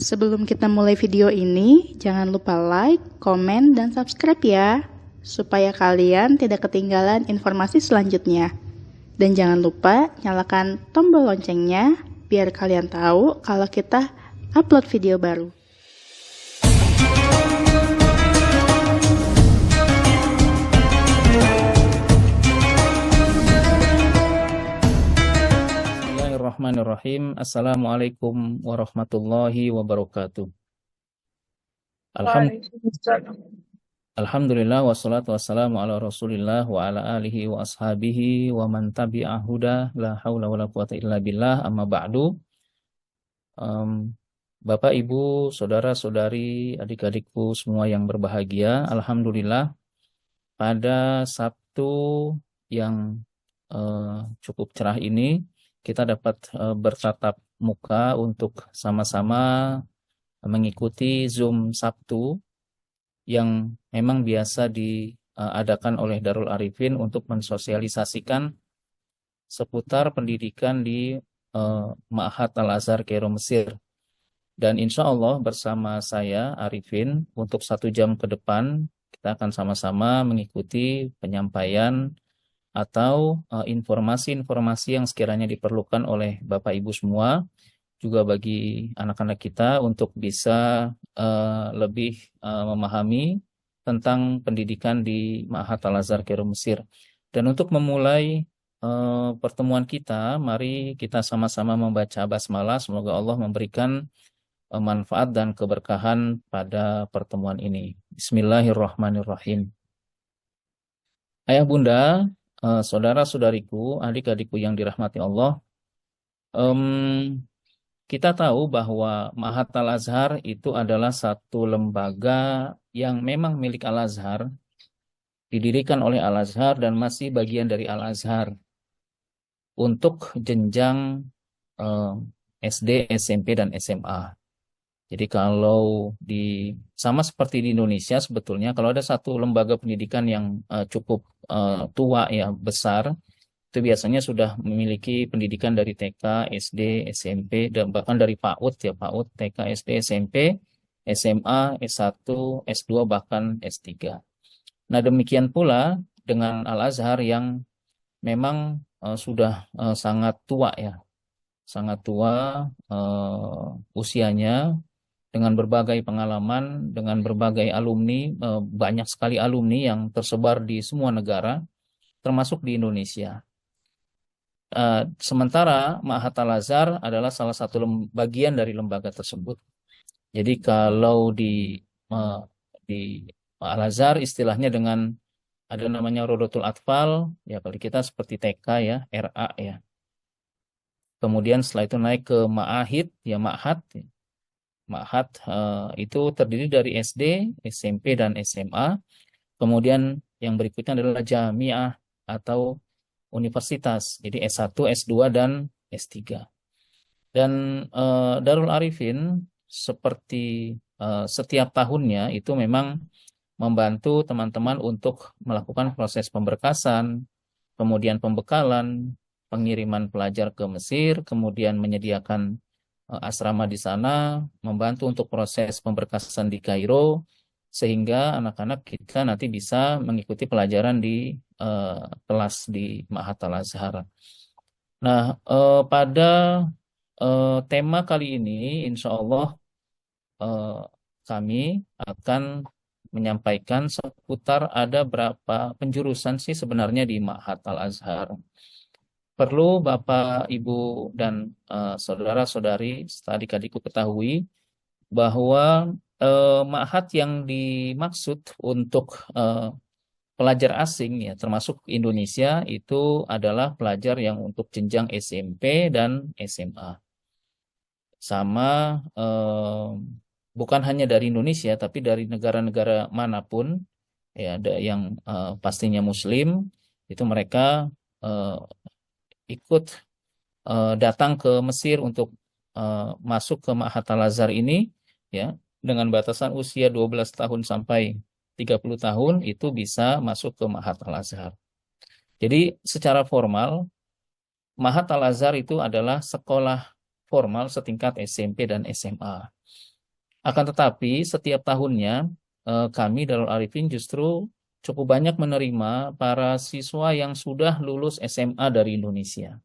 Sebelum kita mulai video ini, jangan lupa like, komen, dan subscribe ya, supaya kalian tidak ketinggalan informasi selanjutnya. Dan jangan lupa nyalakan tombol loncengnya, biar kalian tahu kalau kita upload video baru. Bismillahirrahmanirrahim. Assalamualaikum warahmatullahi wabarakatuh. Alhamdulillah wassalatu wassalamu ala Rasulillah wa ala alihi wa ashabihi wa man tabi'a huda la haula wala quwata illa billah amma ba'du. Bapak, Ibu, saudara-saudari, adik-adikku semua yang berbahagia, alhamdulillah pada Sabtu yang cukup cerah ini kita dapat bertatap muka untuk sama-sama mengikuti Zoom Sabtu yang memang biasa diadakan oleh Darul Arifin untuk mensosialisasikan seputar pendidikan di Ma'had Al-Azhar Kairo Mesir. Dan insya Allah bersama saya Arifin untuk 1 jam ke depan kita akan sama-sama mengikuti penyampaian atau informasi-informasi yang sekiranya diperlukan oleh Bapak Ibu semua, juga bagi anak-anak kita untuk bisa lebih memahami tentang pendidikan di Ma'had Al-Azhar Kairo Mesir. Dan untuk memulai pertemuan kita, mari kita sama-sama membaca basmalah. Semoga Allah memberikan manfaat dan keberkahan pada pertemuan ini. Bismillahirrahmanirrahim. Ayah bunda, saudara-saudariku, adik-adikku yang dirahmati Allah, kita tahu bahwa Ma'had Al-Azhar itu adalah satu lembaga yang memang milik Al-Azhar, didirikan oleh Al-Azhar dan masih bagian dari Al-Azhar untuk jenjang SD, SMP, dan SMA. Jadi kalau sama seperti di Indonesia sebetulnya, kalau ada satu lembaga pendidikan yang cukup tua ya, besar, itu biasanya sudah memiliki pendidikan dari TK, SD, SMP, dan bahkan dari PAUD ya, PAUD, TK, SD, SMP, SMA, S1, S2, bahkan S3. Nah demikian pula dengan Al-Azhar yang memang sudah sangat tua ya, sangat tua usianya, dengan berbagai pengalaman, dengan berbagai alumni, banyak sekali alumni yang tersebar di semua negara, termasuk di Indonesia. Sementara Ma'had Al-Azhar adalah salah satu bagian dari lembaga tersebut. Jadi kalau di Al-Azhar istilahnya dengan ada namanya Rodotul Atfal, ya kalau kita seperti TK ya, RA ya. Kemudian setelah itu naik ke Ma'ahid, ya Ma'had. Ma'had itu terdiri dari SD, SMP, dan SMA. Kemudian yang berikutnya adalah Jamiah atau universitas. Jadi S1, S2, dan S3. Dan Darul Arifin seperti setiap tahunnya itu memang membantu teman-teman untuk melakukan proses pemberkasan, kemudian pembekalan, pengiriman pelajar ke Mesir, kemudian menyediakan asrama di sana, membantu untuk proses pemberkasan di Kairo, sehingga anak-anak kita nanti bisa mengikuti pelajaran di kelas di Ma'had Al-Azhar. Nah, pada tema kali ini, insya Allah kami akan menyampaikan seputar ada berapa penjurusan sih sebenarnya di Ma'had Al-Azhar. Perlu Bapak, Ibu, dan saudara-saudari, adik-adikku ketahui bahwa ma'had yang dimaksud untuk pelajar asing, ya, termasuk Indonesia, itu adalah pelajar yang untuk jenjang SMP dan SMA. Sama, bukan hanya dari Indonesia, tapi dari negara-negara manapun, ya, ada yang pastinya Muslim, itu mereka ikut datang ke Mesir untuk masuk ke Ma'had Al-Azhar ini ya, dengan batasan usia 12 tahun sampai 30 tahun itu bisa masuk ke Ma'had Al-Azhar. Jadi secara formal Ma'had Al-Azhar itu adalah sekolah formal setingkat SMP dan SMA. Akan tetapi setiap tahunnya kami Darul Arifin justru cukup banyak menerima para siswa yang sudah lulus SMA dari Indonesia.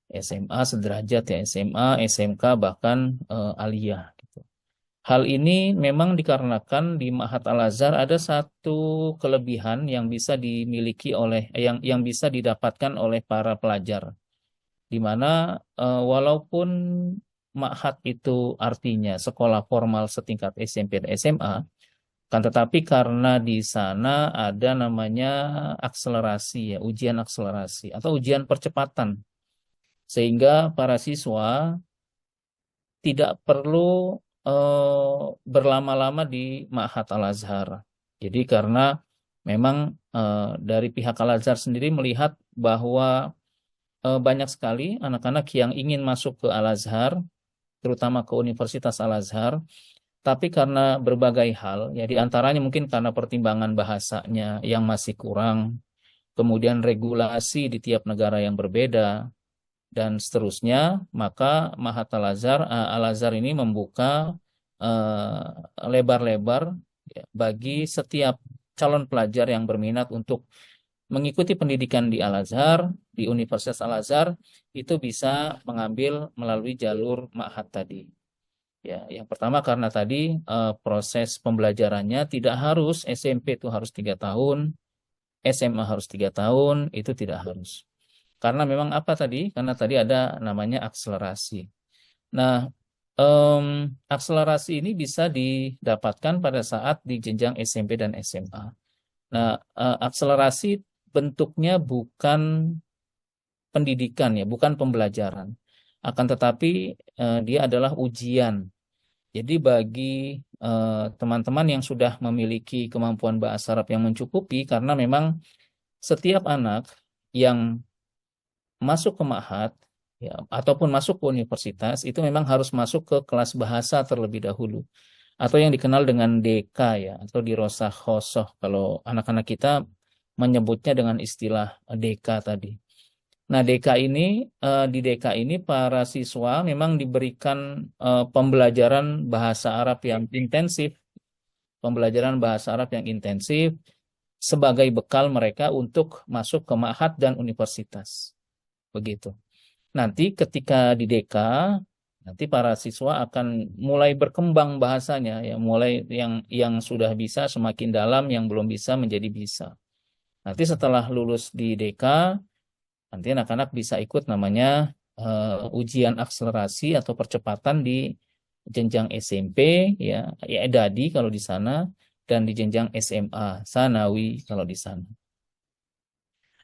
SMA sederajat ya, SMA, SMK, bahkan aliyah gitu. Hal ini memang dikarenakan di Ma'had Al-Azhar ada satu kelebihan yang bisa dimiliki oleh yang bisa didapatkan oleh para pelajar, di mana walaupun Ma'had itu artinya sekolah formal setingkat SMP dan SMA, kan tetapi karena di sana ada namanya akselerasi ya, ujian akselerasi atau ujian percepatan, sehingga para siswa tidak perlu berlama-lama di Ma'had Al-Azhar. Jadi karena memang dari pihak Al-Azhar sendiri melihat bahwa banyak sekali anak-anak yang ingin masuk ke Al-Azhar, terutama ke Universitas Al-Azhar, tapi karena berbagai hal, ya di antaranya mungkin karena pertimbangan bahasanya yang masih kurang, kemudian regulasi di tiap negara yang berbeda, dan seterusnya, maka Mahat Al-Azhar ini membuka lebar-lebar ya, bagi setiap calon pelajar yang berminat untuk mengikuti pendidikan di Al-Azhar, di Universitas Al-Azhar, itu bisa mengambil melalui jalur Ma'had tadi. Ya, yang pertama karena tadi proses pembelajarannya tidak harus SMP itu harus 3 tahun, SMA harus 3 tahun, itu tidak harus. Karena memang apa tadi? Karena tadi ada namanya akselerasi. Nah, akselerasi ini bisa didapatkan pada saat di jenjang SMP dan SMA. Nah, akselerasi bentuknya bukan pendidikan ya, bukan pembelajaran. Akan tetapi dia adalah ujian. Jadi bagi teman-teman yang sudah memiliki kemampuan bahasa Arab yang mencukupi, karena memang setiap anak yang masuk ke ma'had ya, ataupun masuk ke universitas itu memang harus masuk ke kelas bahasa terlebih dahulu, atau yang dikenal dengan DK ya, atau dirosah khosoh kalau anak-anak kita menyebutnya dengan istilah DK tadi. Nah, di DK ini para siswa memang diberikan pembelajaran bahasa Arab yang intensif, sebagai bekal mereka untuk masuk ke ma'had dan universitas. Begitu. Nanti ketika di DK, nanti para siswa akan mulai berkembang bahasanya ya, mulai yang sudah bisa semakin dalam, yang belum bisa menjadi bisa. Nanti setelah lulus di DK, nanti anak-anak bisa ikut namanya ujian akselerasi atau percepatan di jenjang SMP ya, Dadi kalau di sana, dan di jenjang SMA, Sanawi kalau di sana.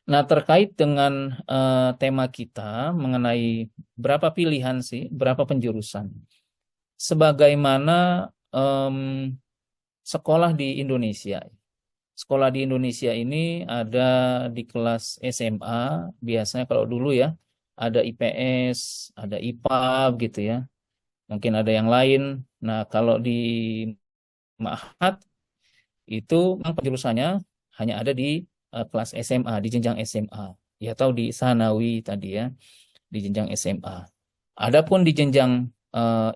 Nah, terkait dengan tema kita mengenai berapa pilihan sih, berapa penjurusan. Sebagaimana em, sekolah di Indonesia. Sekolah di Indonesia ini ada di kelas SMA, biasanya kalau dulu ya, ada IPS, ada IPA gitu ya. Mungkin ada yang lain. Nah, kalau di Ma'had itu memang penjurusannya hanya ada di kelas SMA, di jenjang SMA. Ya, atau di Sanawi tadi ya, di jenjang SMA. Adapun di jenjang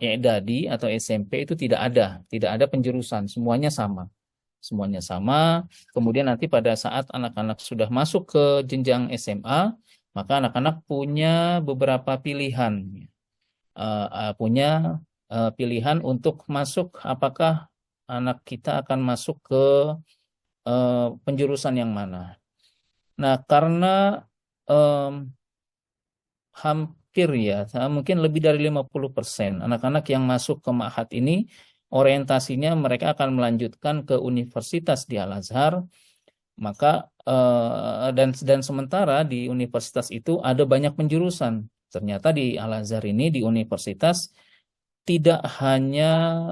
I'dadi atau SMP itu tidak ada penjurusan, semuanya sama. Semuanya sama. Kemudian nanti pada saat anak-anak sudah masuk ke jenjang SMA, maka anak-anak punya beberapa pilihan. Punya pilihan untuk masuk, apakah anak kita akan masuk ke penjurusan yang mana. Nah, karena em, hampir ya, mungkin lebih dari 50% anak-anak yang masuk ke Ma'had ini orientasinya mereka akan melanjutkan ke universitas di Al-Azhar, maka dan sementara di universitas itu ada banyak penjurusan. Ternyata di Al-Azhar ini di universitas tidak hanya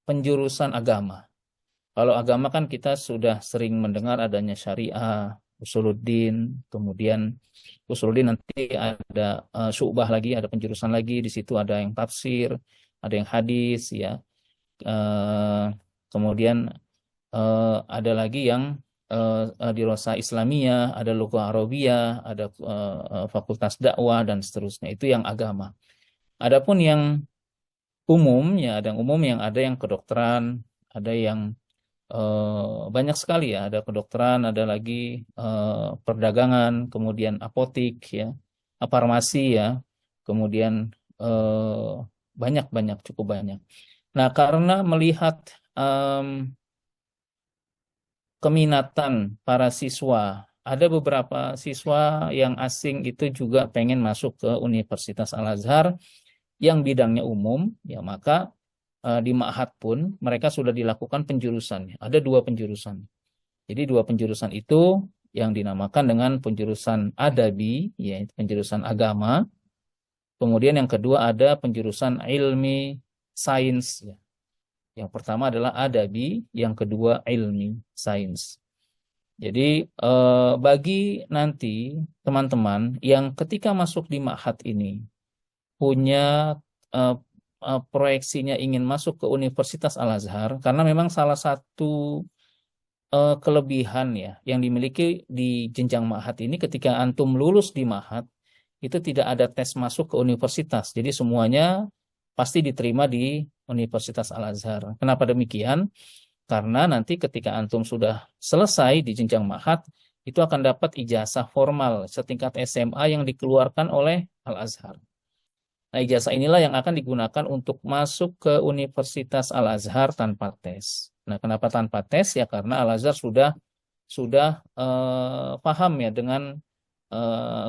penjurusan agama. Kalau agama kan kita sudah sering mendengar adanya syariah, usuluddin, kemudian usuluddin nanti ada syu'bah lagi, ada penjurusan lagi, di situ ada yang tafsir, ada yang hadis ya. Eh, Kemudian ada lagi yang dirasa Islamiyah, ada Lughah Arabiyah, ada fakultas dakwah dan seterusnya. Itu yang agama. Adapun yang umum, ya ada yang umum, yang ada yang kedokteran, ada yang banyak sekali ya, ada kedokteran, ada lagi perdagangan, kemudian apotik ya, farmasi ya, kemudian banyak-banyak, cukup banyak. Nah, karena melihat em, keminatan para siswa, ada beberapa siswa yang asing itu juga pengen masuk ke Universitas Al-Azhar yang bidangnya umum, ya maka di Ma'had pun mereka sudah dilakukan penjurusan. Ada dua penjurusan. Jadi dua penjurusan itu yang dinamakan dengan penjurusan adabi, yaitu penjurusan agama. Kemudian yang kedua ada penjurusan ilmi sains. Ya. Yang pertama adalah adabi, yang kedua ilmi sains. Jadi bagi nanti teman-teman yang ketika masuk di Ma'had ini punya eh, proyeksinya ingin masuk ke Universitas Al-Azhar, karena memang salah satu kelebihan ya yang dimiliki di jenjang Ma'had ini, ketika antum lulus di Ma'had itu tidak ada tes masuk ke universitas. Jadi semuanya pasti diterima di Universitas Al-Azhar. Kenapa demikian? Karena nanti ketika antum sudah selesai di jenjang Ma'had itu akan dapat ijazah formal setingkat SMA yang dikeluarkan oleh Al-Azhar. Nah, ijazah inilah yang akan digunakan untuk masuk ke Universitas Al-Azhar tanpa tes. Nah, kenapa tanpa tes? Ya karena Al-Azhar sudah paham ya dengan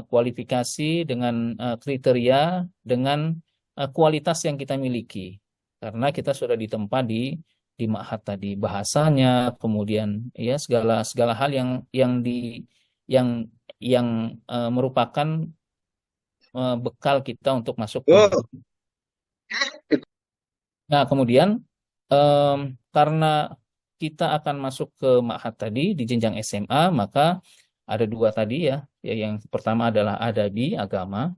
kualifikasi, dengan kriteria, dengan kualitas yang kita miliki. Karena kita sudah ditempa di Ma'had tadi, bahasanya, kemudian ya segala segala hal yang yang merupakan bekal kita untuk masuk ke. Oh, Nah, kemudian em, karena kita akan masuk ke Ma'had tadi di jenjang SMA, maka ada dua tadi ya. Ya, yang pertama adalah adabi, agama.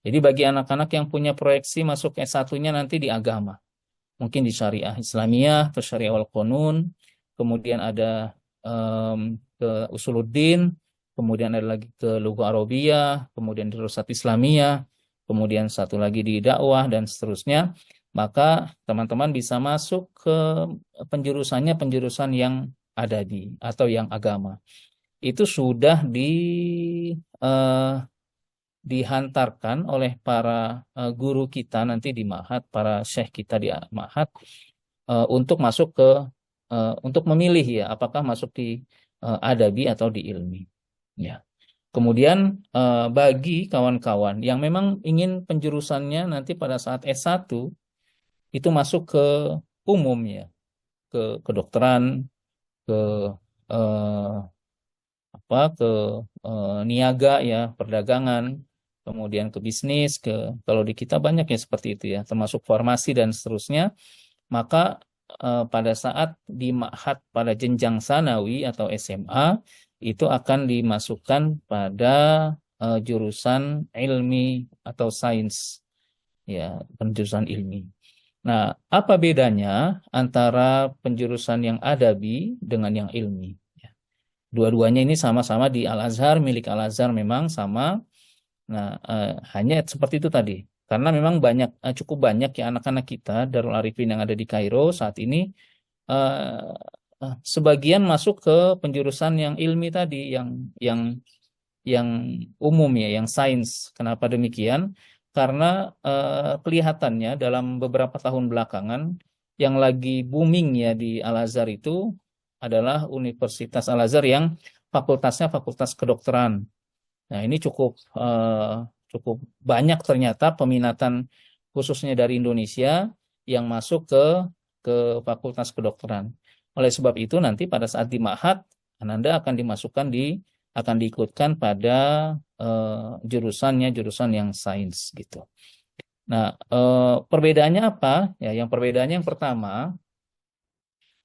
Jadi bagi anak-anak yang punya proyeksi masuk S1-nya nanti di agama, mungkin di Syariah Islamiyah atau Syariah wal Qanun, kemudian ada ke Usuluddin, kemudian ada lagi ke Lugha Arabiyah, kemudian di Rusat Islamiyah, kemudian satu lagi di dakwah dan seterusnya. Maka teman-teman bisa masuk ke penjurusannya, penjurusan yang adabi atau yang agama. Itu sudah eh, dihantarkan oleh para guru kita nanti di Ma'had, para syekh kita di Ma'had, untuk masuk ke untuk memilih ya apakah masuk di adabi atau di ilmi. Ya. Kemudian bagi kawan-kawan yang memang ingin penjurusannya nanti pada saat S1 itu masuk ke umum ya, ke kedokteran, ke eh, ke niaga ya, perdagangan, kemudian ke bisnis, kalau di kita banyak ya seperti itu ya, termasuk farmasi dan seterusnya. Maka pada saat di Ma'had pada jenjang sanawi atau SMA itu akan dimasukkan pada jurusan ilmi atau sains ya, penjurusan ilmi. Nah, apa bedanya antara penjurusan yang adabi dengan yang ilmi? Dua-duanya ini sama-sama di Al-Azhar, milik Al-Azhar memang sama. Nah, hanya seperti itu tadi. Karena memang cukup banyak ya anak-anak kita Darul Arifin yang ada di Kairo saat ini, eh, sebagian masuk ke penjurusan yang ilmi tadi, yang yang umum ya, yang sains. Kenapa demikian? Karena kelihatannya dalam beberapa tahun belakangan yang lagi booming ya di Al-Azhar itu adalah Universitas Al-Azhar yang fakultasnya fakultas kedokteran. Nah, ini cukup banyak ternyata peminatan khususnya dari Indonesia yang masuk ke fakultas kedokteran. Oleh sebab itu nanti pada saat di Ma'had Ananda akan diikutkan pada jurusan yang sains gitu. Nah, perbedaannya apa? Ya, yang perbedaannya yang pertama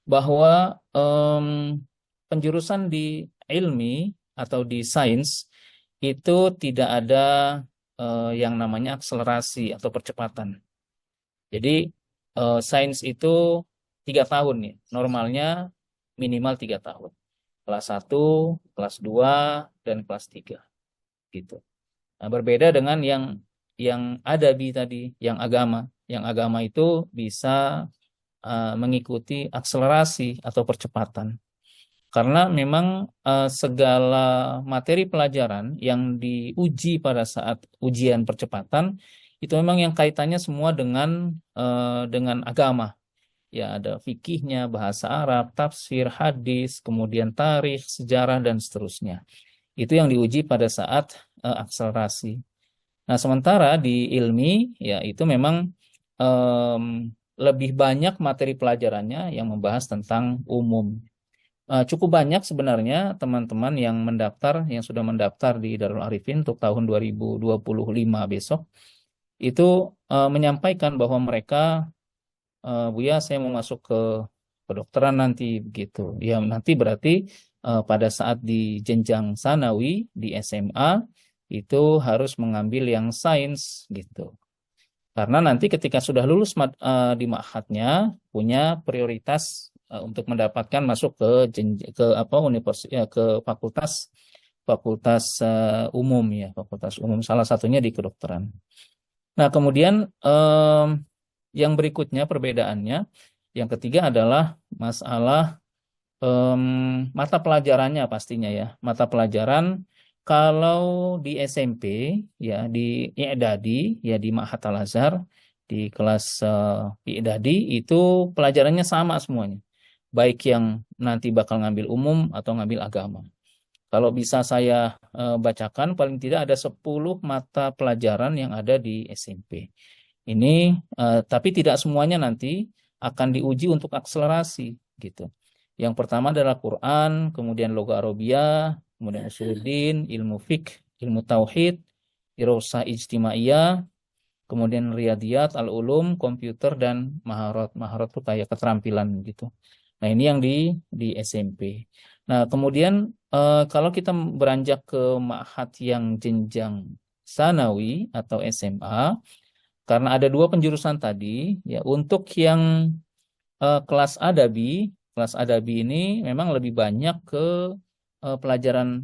bahwa penjurusan di ilmi atau di sains itu tidak ada yang namanya akselerasi atau percepatan. Jadi sains itu 3 tahun ya, normalnya minimal 3 tahun. Kelas 1, kelas 2, dan kelas 3 gitu. Nah, berbeda dengan yang adabi tadi, yang agama. yang agama itu bisa mengikuti akselerasi atau percepatan. Karena memang segala materi pelajaran yang diuji pada saat ujian percepatan itu memang yang kaitannya semua dengan agama. Ya, ada fikihnya, bahasa Arab, tafsir, hadis, kemudian tarikh, sejarah, dan seterusnya. Itu yang diuji pada saat akselerasi. Nah, sementara di ilmi, ya itu memang em, lebih banyak materi pelajarannya yang membahas tentang umum. Cukup banyak sebenarnya teman-teman yang sudah mendaftar di Darul Arifin untuk tahun 2025 besok, itu menyampaikan bahwa mereka, Buya, saya mau masuk ke kedokteran nanti begitu. Ya, nanti berarti pada saat di jenjang sanawi di SMA itu harus mengambil yang sains gitu. Karena nanti ketika sudah lulus di ma'hadnya punya prioritas untuk mendapatkan masuk ke apa universitas, ya, ke fakultas fakultas umum, ya, fakultas umum, salah satunya di kedokteran. Nah, kemudian yang berikutnya perbedaannya, yang ketiga adalah masalah mata pelajarannya pastinya, ya. Mata pelajaran kalau di SMP, ya, di I'dadi, ya, di Ma'had Al-Azhar, di kelas I'dadi itu pelajarannya sama semuanya. Baik yang nanti bakal ngambil umum atau ngambil agama. Kalau bisa saya bacakan, paling tidak ada 10 mata pelajaran yang ada di SMP. Ini tapi tidak semuanya nanti akan diuji untuk akselerasi gitu. Yang pertama adalah Quran, kemudian Logha Arabiyah, kemudian Usuluddin, ilmu fiqh, ilmu tauhid, Dirosah Ijtimaiyah, kemudian Riyadiyat, Al-Ulum, komputer, dan Maharat. Maharat itu kayak keterampilan gitu. Nah, ini yang di SMP. Nah, kemudian kalau kita beranjak ke ma'had yang jenjang sanawi atau SMA, karena ada dua penjurusan tadi, ya, untuk yang kelas adabi ini memang lebih banyak ke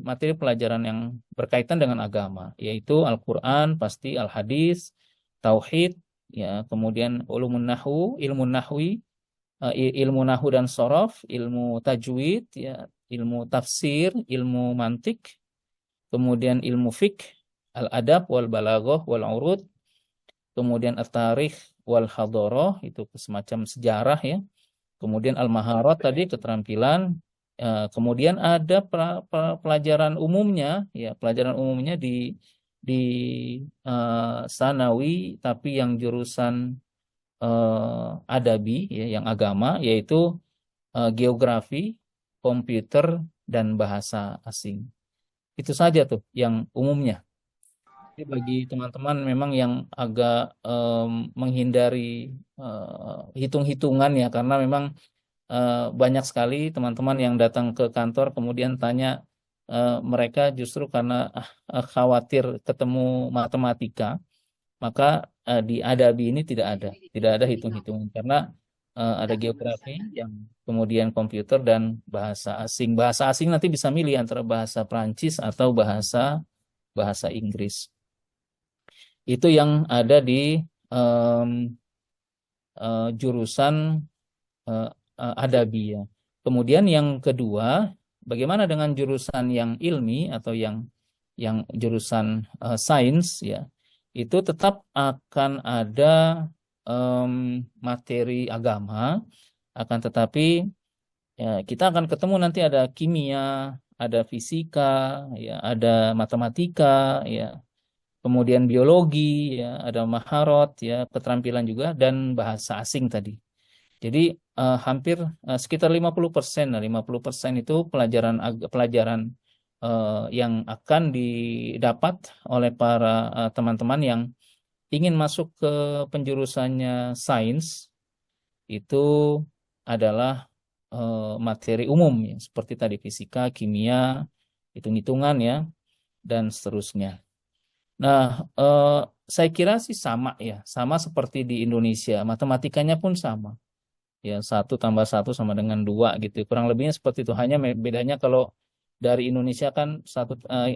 materi pelajaran yang berkaitan dengan agama, yaitu Al-Quran, pasti Al-Hadis, Tauhid, ya, kemudian ilmu nahwi, ilmu nahu dan sorof, ilmu tajwid, ya, ilmu tafsir, ilmu mantik, kemudian ilmu fiqh, al-adab wal balaghah wal urud, kemudian at-tarikh wal hadoroh, itu semacam sejarah, ya. Kemudian al-maharat tadi keterampilan. Kemudian ada pelajaran umumnya, ya, pelajaran umumnya di sanawi, tapi yang jurusan adabi, ya, yang agama, yaitu geografi, komputer, dan bahasa asing. Itu saja tuh yang umumnya. Jadi bagi teman-teman memang yang agak menghindari hitung-hitungan, ya, karena memang banyak sekali teman-teman yang datang ke kantor kemudian tanya, mereka justru karena khawatir ketemu matematika, maka di Adabi ini tidak ada hitung-hitungan, karena ada geografi, yang kemudian komputer, dan bahasa asing. Bahasa asing nanti bisa milih antara bahasa Prancis atau bahasa bahasa Inggris. Itu yang ada di em, jurusan eh, adabi, ya. Kemudian yang kedua, bagaimana dengan jurusan yang ilmi atau yang jurusan sains, ya. Itu tetap akan ada em, materi agama, akan tetapi, ya, kita akan ketemu nanti ada kimia, ada fisika, ya, ada matematika, ya, kemudian biologi, ya, ada maharot, ya, keterampilan juga, dan bahasa asing tadi. Jadi hampir sekitar 50%, nah 50% itu pelajaran yang akan didapat oleh para teman-teman yang ingin masuk ke penjurusannya sains, itu adalah materi umum, ya, seperti tadi fisika, kimia, hitung-hitungan, ya, dan seterusnya. Nah, saya kira sih sama, ya, sama seperti di Indonesia. Matematikanya pun sama, ya, 1 tambah 1 sama dengan 2 gitu. Kurang lebihnya seperti itu. Hanya bedanya kalau dari Indonesia kan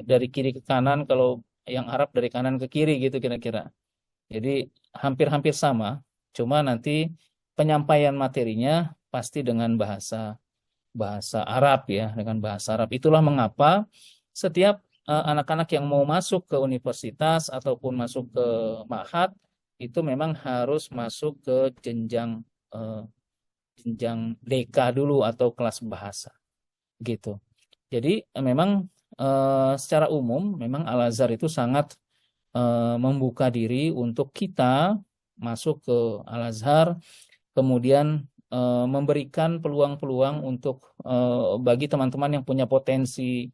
dari kiri ke kanan, kalau yang Arab dari kanan ke kiri gitu kira-kira. Jadi hampir-hampir sama. Cuma nanti penyampaian materinya pasti dengan bahasa bahasa Arab ya, dengan bahasa Arab. Itulah mengapa setiap anak-anak yang mau masuk ke universitas ataupun masuk ke ma'had itu memang harus masuk ke jenjang eh, jenjang DK dulu atau kelas bahasa gitu. Jadi memang secara umum memang Al-Azhar itu sangat membuka diri untuk kita masuk ke Al-Azhar, kemudian memberikan peluang-peluang untuk bagi teman-teman yang punya potensi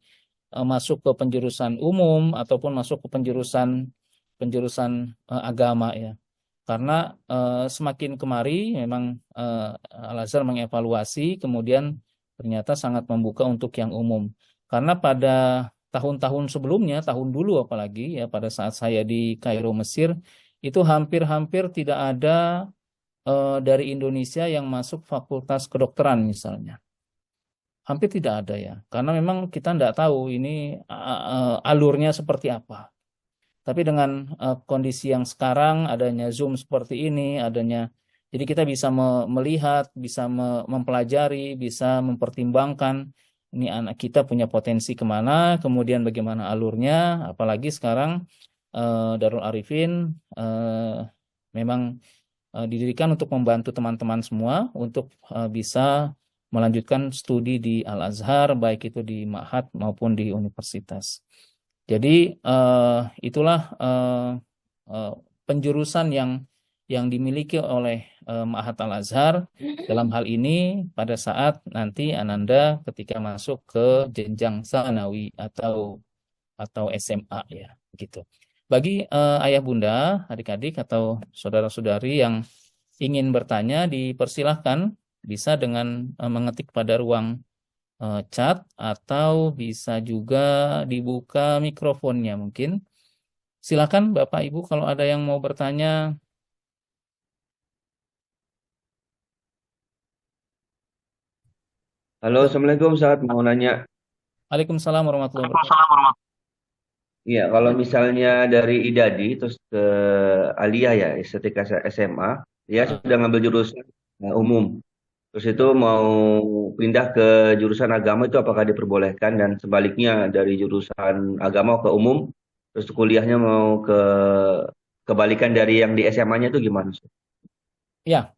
masuk ke penjurusan umum ataupun masuk ke penjurusan penjurusan agama ya. Karena semakin kemari memang Al-Azhar mengevaluasi, kemudian ternyata sangat membuka untuk yang umum. Karena pada tahun-tahun sebelumnya, tahun dulu apalagi ya pada saat saya di Kairo Mesir, itu hampir-hampir tidak ada dari Indonesia yang masuk fakultas kedokteran misalnya. Hampir tidak ada ya, karena memang kita tidak tahu ini alurnya seperti apa. Tapi dengan kondisi yang sekarang, adanya Zoom seperti ini, jadi kita bisa melihat, bisa mempelajari, bisa mempertimbangkan ini anak kita punya potensi kemana, kemudian bagaimana alurnya, apalagi sekarang Darul Arifin memang didirikan untuk membantu teman-teman semua untuk bisa melanjutkan studi di Al-Azhar, baik itu di Ma'had maupun di universitas. Jadi itulah eh, penjurusan yang dimiliki oleh Ma'had Al-Azhar dalam hal ini pada saat nanti Ananda ketika masuk ke jenjang sanawi atau SMA ya gitu. Bagi ayah bunda, adik-adik atau saudara-saudari yang ingin bertanya, dipersilahkan bisa dengan mengetik pada ruang chat atau bisa juga dibuka mikrofonnya mungkin. Silakan Bapak Ibu kalau ada yang mau bertanya. Halo, Assalamualaikum Ustaz. Mau nanya, Waalaikumsalam warahmatullahi wabarakatuh. Waalaikumsalam warahmatullahi ya kalau misalnya dari Idadi terus ke Aliyah ya, estetika SMA, dia Ah, sudah ngambil jurusan umum. Terus itu mau pindah ke jurusan agama itu apakah diperbolehkan dan sebaliknya dari jurusan agama ke umum, terus kuliahnya mau kebalikan dari yang di SMA-nya itu gimana, Ustaz? ya,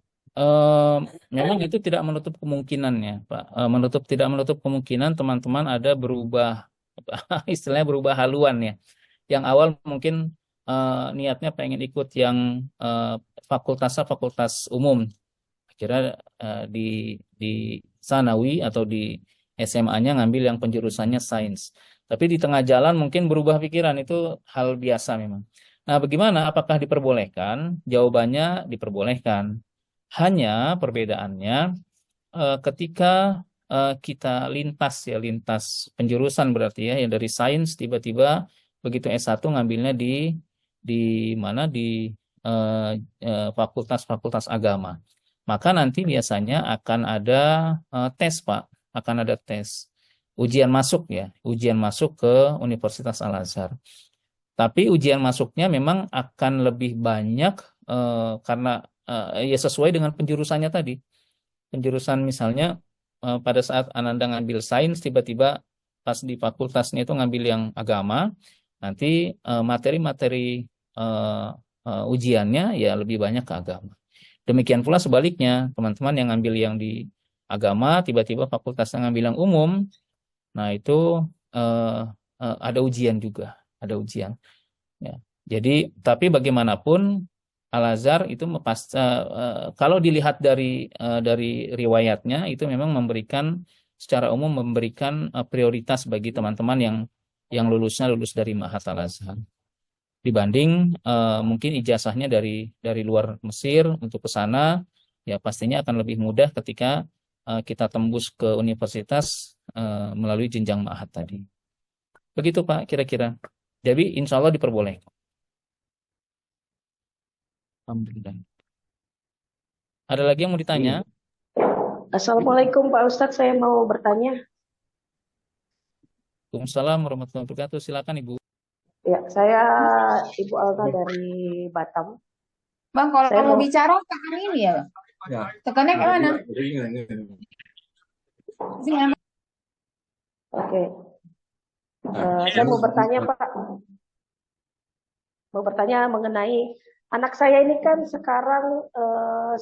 memang itu tidak menutup kemungkinan ya, Pak. Tidak menutup kemungkinan teman-teman ada berubah, istilahnya berubah haluan ya. Yang awal mungkin niatnya pengen ikut yang eh, fakultasnya fakultas umum. Kira di Sanawi atau di SMA-nya ngambil yang penjurusannya sains. Tapi di tengah jalan mungkin berubah pikiran, itu hal biasa memang. Nah, bagaimana? Apakah diperbolehkan? Jawabannya diperbolehkan. Hanya perbedaannya ketika kita lintas penjurusan berarti ya, yang dari sains tiba-tiba begitu S1 ngambilnya di mana di eh, fakultas-fakultas agama. Maka nanti biasanya akan ada tes, Pak. Akan ada tes. Ujian masuk ya, ujian masuk ke Universitas Al-Azhar. Tapi ujian masuknya memang akan lebih banyak karena ya sesuai dengan penjurusannya tadi. Penjurusan misalnya pada saat Ananda ngambil sains, tiba-tiba pas di fakultasnya itu ngambil yang agama, nanti materi-materi eh, ujiannya ya lebih banyak ke agama. Demikian pula sebaliknya, teman-teman yang ngambil yang di agama, tiba-tiba fakultasnya ngambil yang umum, nah itu eh, ada ujian juga, ada ujian. Ya. Jadi, tapi bagaimanapun Al-Azhar itu kalau dilihat dari riwayatnya itu memang memberikan secara umum memberikan prioritas bagi teman-teman yang lulusnya lulus dari Ma'had Al-Azhar dibanding mungkin ijazahnya dari luar Mesir untuk ke sana ya pastinya akan lebih mudah ketika kita tembus ke universitas melalui jenjang Ma'had tadi. Begitu Pak kira-kira. Jadi insya Allah diperbolehkan. Alhamdulillah. Ada lagi yang mau ditanya? Iya. Assalamualaikum Pak Ustadz, saya mau bertanya. Waalaikumsalam warahmatullahi wabarakatuh. Silakan Ibu. Ya, saya Ibu Alta dari Batam. Bang, kalau Saya mau mau, bicara tekan ini ya, Bang. Ya. Tekannya ke mana? Sini, oke. Saya mau bertanya, Pak. Mau bertanya mengenai anak saya ini kan sekarang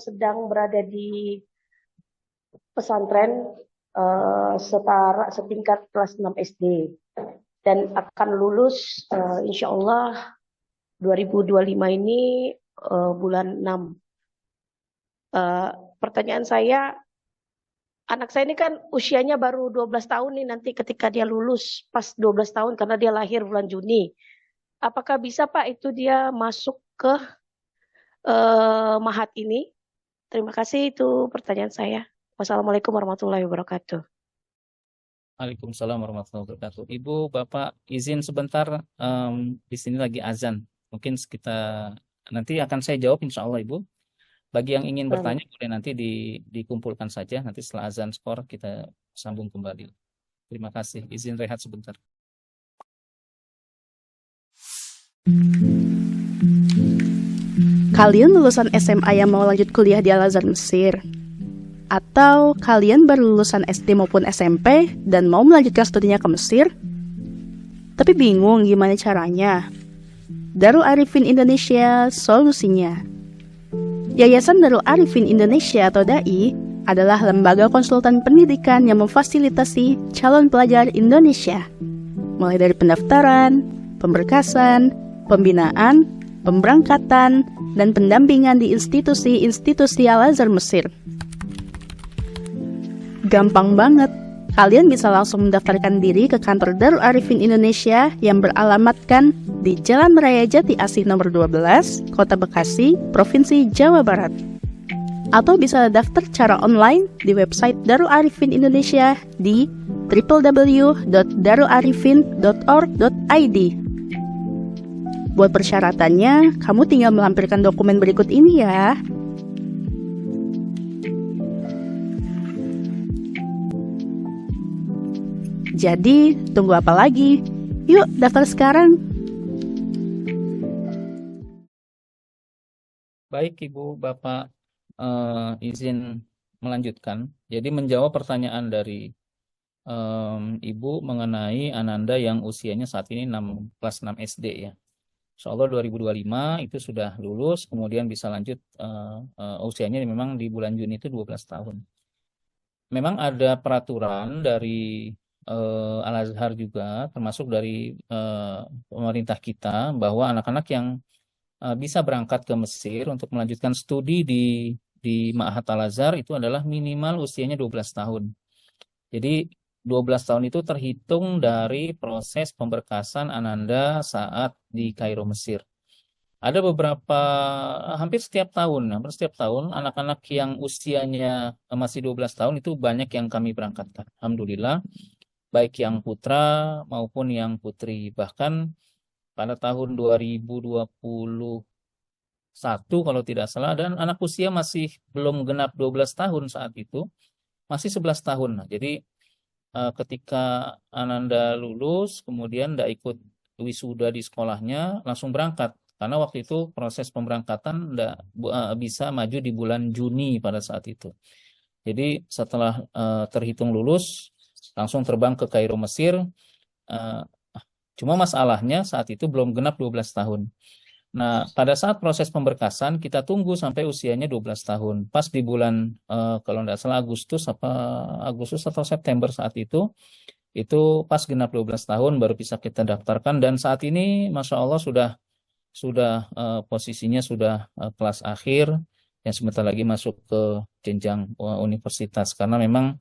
sedang berada di pesantren setingkat kelas 6 SD dan akan lulus insya Allah 2025 ini bulan 6. Pertanyaan saya, anak saya ini kan usianya baru 12 tahun nih nanti ketika dia lulus pas 12 tahun karena dia lahir bulan Juni. Apakah bisa Pak itu dia masuk ke Mahat ini? Terima kasih, itu pertanyaan saya. Wassalamualaikum warahmatullahi wabarakatuh. Waalaikumsalam warahmatullahi wabarakatuh. Ibu, Bapak, izin sebentar. Di sini lagi azan. Mungkin kita nanti akan saya jawab, insya Allah, Ibu. Bagi yang ingin bertanya, boleh nanti dikumpulkan saja. Nanti setelah azan skor kita sambung kembali. Terima kasih. Izin rehat sebentar. Kalian lulusan SMA yang mau lanjut kuliah di Al-Azhar Mesir? Atau kalian baru lulusan SD maupun SMP dan mau melanjutkan studinya ke Mesir? Tapi bingung gimana caranya? Darul Arifin Indonesia solusinya. Yayasan Darul Arifin Indonesia atau DAI adalah lembaga konsultan pendidikan yang memfasilitasi calon pelajar Indonesia. Mulai dari pendaftaran, pemberkasan, pembinaan, pemberangkatan, dan pendampingan di institusi-institusi Al-Azhar Mesir. Gampang banget. Kalian bisa langsung mendaftarkan diri ke kantor Darul Arifin Indonesia yang beralamatkan di Jalan Raya Jati Asih nomor 12, Kota Bekasi, Provinsi Jawa Barat. Atau bisa daftar secara online di website Darul Arifin Indonesia di www.darularifin.org.id. Buat persyaratannya, kamu tinggal melampirkan dokumen berikut ini ya. Jadi, tunggu apa lagi? Yuk, daftar sekarang. Baik, Ibu, Bapak, izin melanjutkan. Jadi menjawab pertanyaan dari Ibu mengenai Ananda yang usianya saat ini kelas 6 SD ya. Insya Allah 2025 itu sudah lulus, kemudian bisa lanjut usianya memang di bulan Juni itu 12 tahun. Memang ada peraturan dari Al-Azhar juga, termasuk dari pemerintah kita, bahwa anak-anak yang bisa berangkat ke Mesir untuk melanjutkan studi di Ma'had Al-Azhar itu adalah minimal usianya 12 tahun. Jadi 12 tahun itu terhitung dari proses pemberkasan Ananda saat di Kairo, Mesir. Ada beberapa, hampir setiap tahun anak-anak yang usianya masih 12 tahun itu banyak yang kami berangkatkan. Alhamdulillah, baik yang putra maupun yang putri. Bahkan pada tahun 2021 kalau tidak salah, dan anak usia masih belum genap 12 tahun saat itu, masih 11 tahun. Nah, jadi ketika Ananda lulus, kemudian tidak ikut wisuda di sekolahnya, langsung berangkat. Karena waktu itu proses pemberangkatan tidak bisa maju di bulan Juni pada saat itu. Jadi setelah terhitung lulus, langsung terbang ke Kairo, Mesir. Cuma masalahnya saat itu belum genap 12 tahun. Nah, pada saat proses pemberkasan, kita tunggu sampai usianya 12 tahun. Pas di bulan, kalau tidak salah Agustus atau September saat itu pas genap 12 tahun baru bisa kita daftarkan. Dan saat ini, Masya Allah sudah posisinya sudah kelas akhir, yang sebentar lagi masuk ke jenjang universitas. Karena memang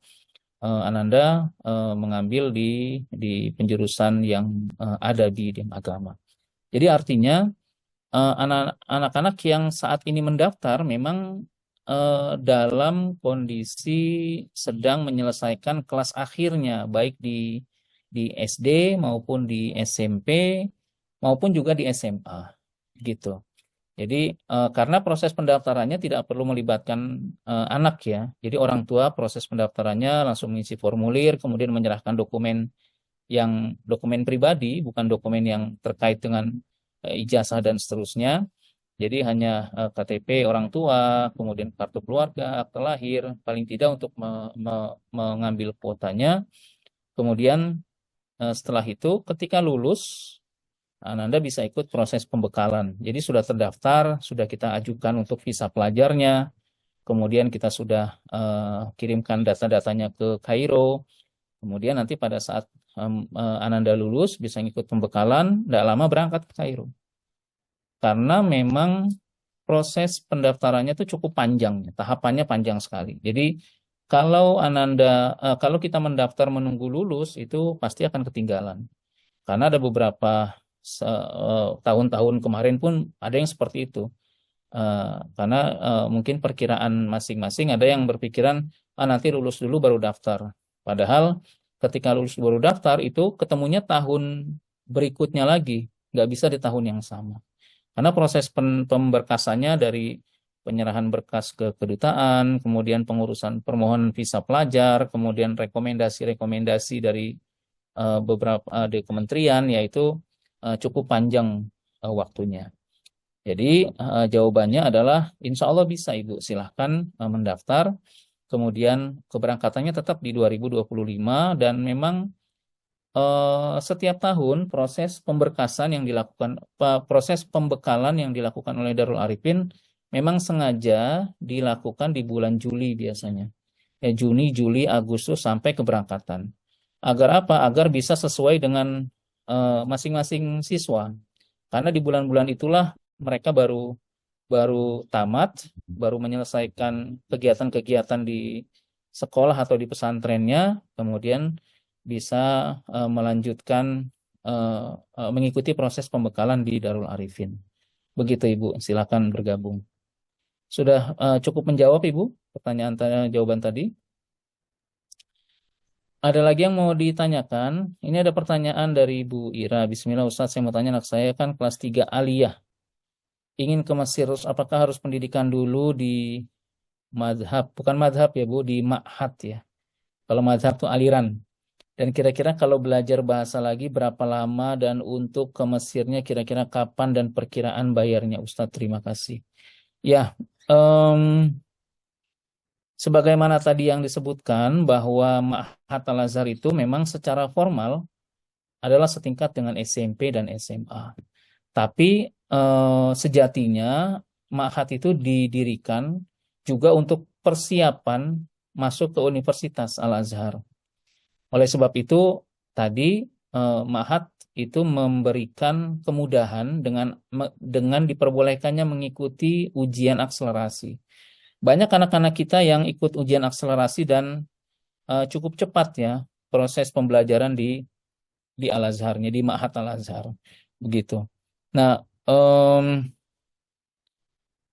Ananda mengambil di penjurusan yang ada di agama. Jadi artinya anak-anak yang saat ini mendaftar memang dalam kondisi sedang menyelesaikan kelas akhirnya, baik di SD maupun di SMP maupun juga di SMA, gitu. Jadi karena proses pendaftarannya tidak perlu melibatkan anak ya, jadi orang tua proses pendaftarannya langsung mengisi formulir, kemudian menyerahkan dokumen pribadi, bukan dokumen yang terkait dengan ijazah dan seterusnya. Jadi hanya KTP orang tua, kemudian kartu keluarga, akte lahir, paling tidak untuk mengambil kuotanya. Kemudian setelah itu ketika lulus, Ananda bisa ikut proses pembekalan. Jadi sudah terdaftar, sudah kita ajukan untuk visa pelajarnya, kemudian kita sudah kirimkan data-datanya ke Kairo. Kemudian nanti pada saat Ananda lulus bisa ikut pembekalan, tidak lama berangkat ke Kairo. Karena memang proses pendaftarannya itu cukup panjang, tahapannya panjang sekali. Jadi kalau kalau kita mendaftar menunggu lulus itu pasti akan ketinggalan. Karena ada beberapa tahun-tahun kemarin pun ada yang seperti itu. Karena mungkin perkiraan masing-masing ada yang berpikiran nanti lulus dulu baru daftar. Padahal ketika lulus baru daftar itu ketemunya tahun berikutnya lagi, nggak bisa di tahun yang sama. Karena proses pemberkasannya dari penyerahan berkas ke kedutaan, kemudian pengurusan permohonan visa pelajar, kemudian rekomendasi-rekomendasi dari beberapa di kementerian, yaitu cukup panjang waktunya. Jadi jawabannya adalah insya Allah bisa Ibu, silahkan mendaftar. Kemudian keberangkatannya tetap di 2025 dan memang setiap tahun proses pemberkasan yang dilakukan, proses pembekalan yang dilakukan oleh Darul Arifin memang sengaja dilakukan di bulan Juli biasanya. Juni, Juli, Agustus sampai keberangkatan. Agar apa? Agar bisa sesuai dengan masing-masing siswa. Karena di bulan-bulan itulah mereka baru tamat, baru menyelesaikan kegiatan-kegiatan di sekolah atau di pesantrennya, kemudian bisa melanjutkan mengikuti proses pembekalan di Darul Arifin. Begitu Ibu, silakan bergabung. Sudah cukup menjawab Ibu jawaban tadi? Ada lagi yang mau ditanyakan? Ini ada pertanyaan dari Bu Ira. Bismillah Ustadz, saya mau tanya, anak saya kan kelas 3 aliyah. Ingin ke Mesir, apakah harus pendidikan dulu di madhab? Bukan madhab ya Bu, di ma'had ya. Kalau madhab itu aliran. Dan kira-kira kalau belajar bahasa lagi berapa lama dan untuk ke Mesirnya kira-kira kapan dan perkiraan bayarnya Ustadz? Terima kasih. Ya, sebagaimana tadi yang disebutkan bahwa Ma'had Al-Azhar itu memang secara formal adalah setingkat dengan SMP dan SMA. Tapi sejatinya Ma'had itu didirikan juga untuk persiapan masuk ke Universitas Al-Azhar. Oleh sebab itu tadi Ma'had itu memberikan kemudahan dengan diperbolehkannya mengikuti ujian akselerasi. Banyak anak-anak kita yang ikut ujian akselerasi dan cukup cepat ya proses pembelajaran di Al-Azharnya, di Ma'had Al-Azhar. Begitu. Nah,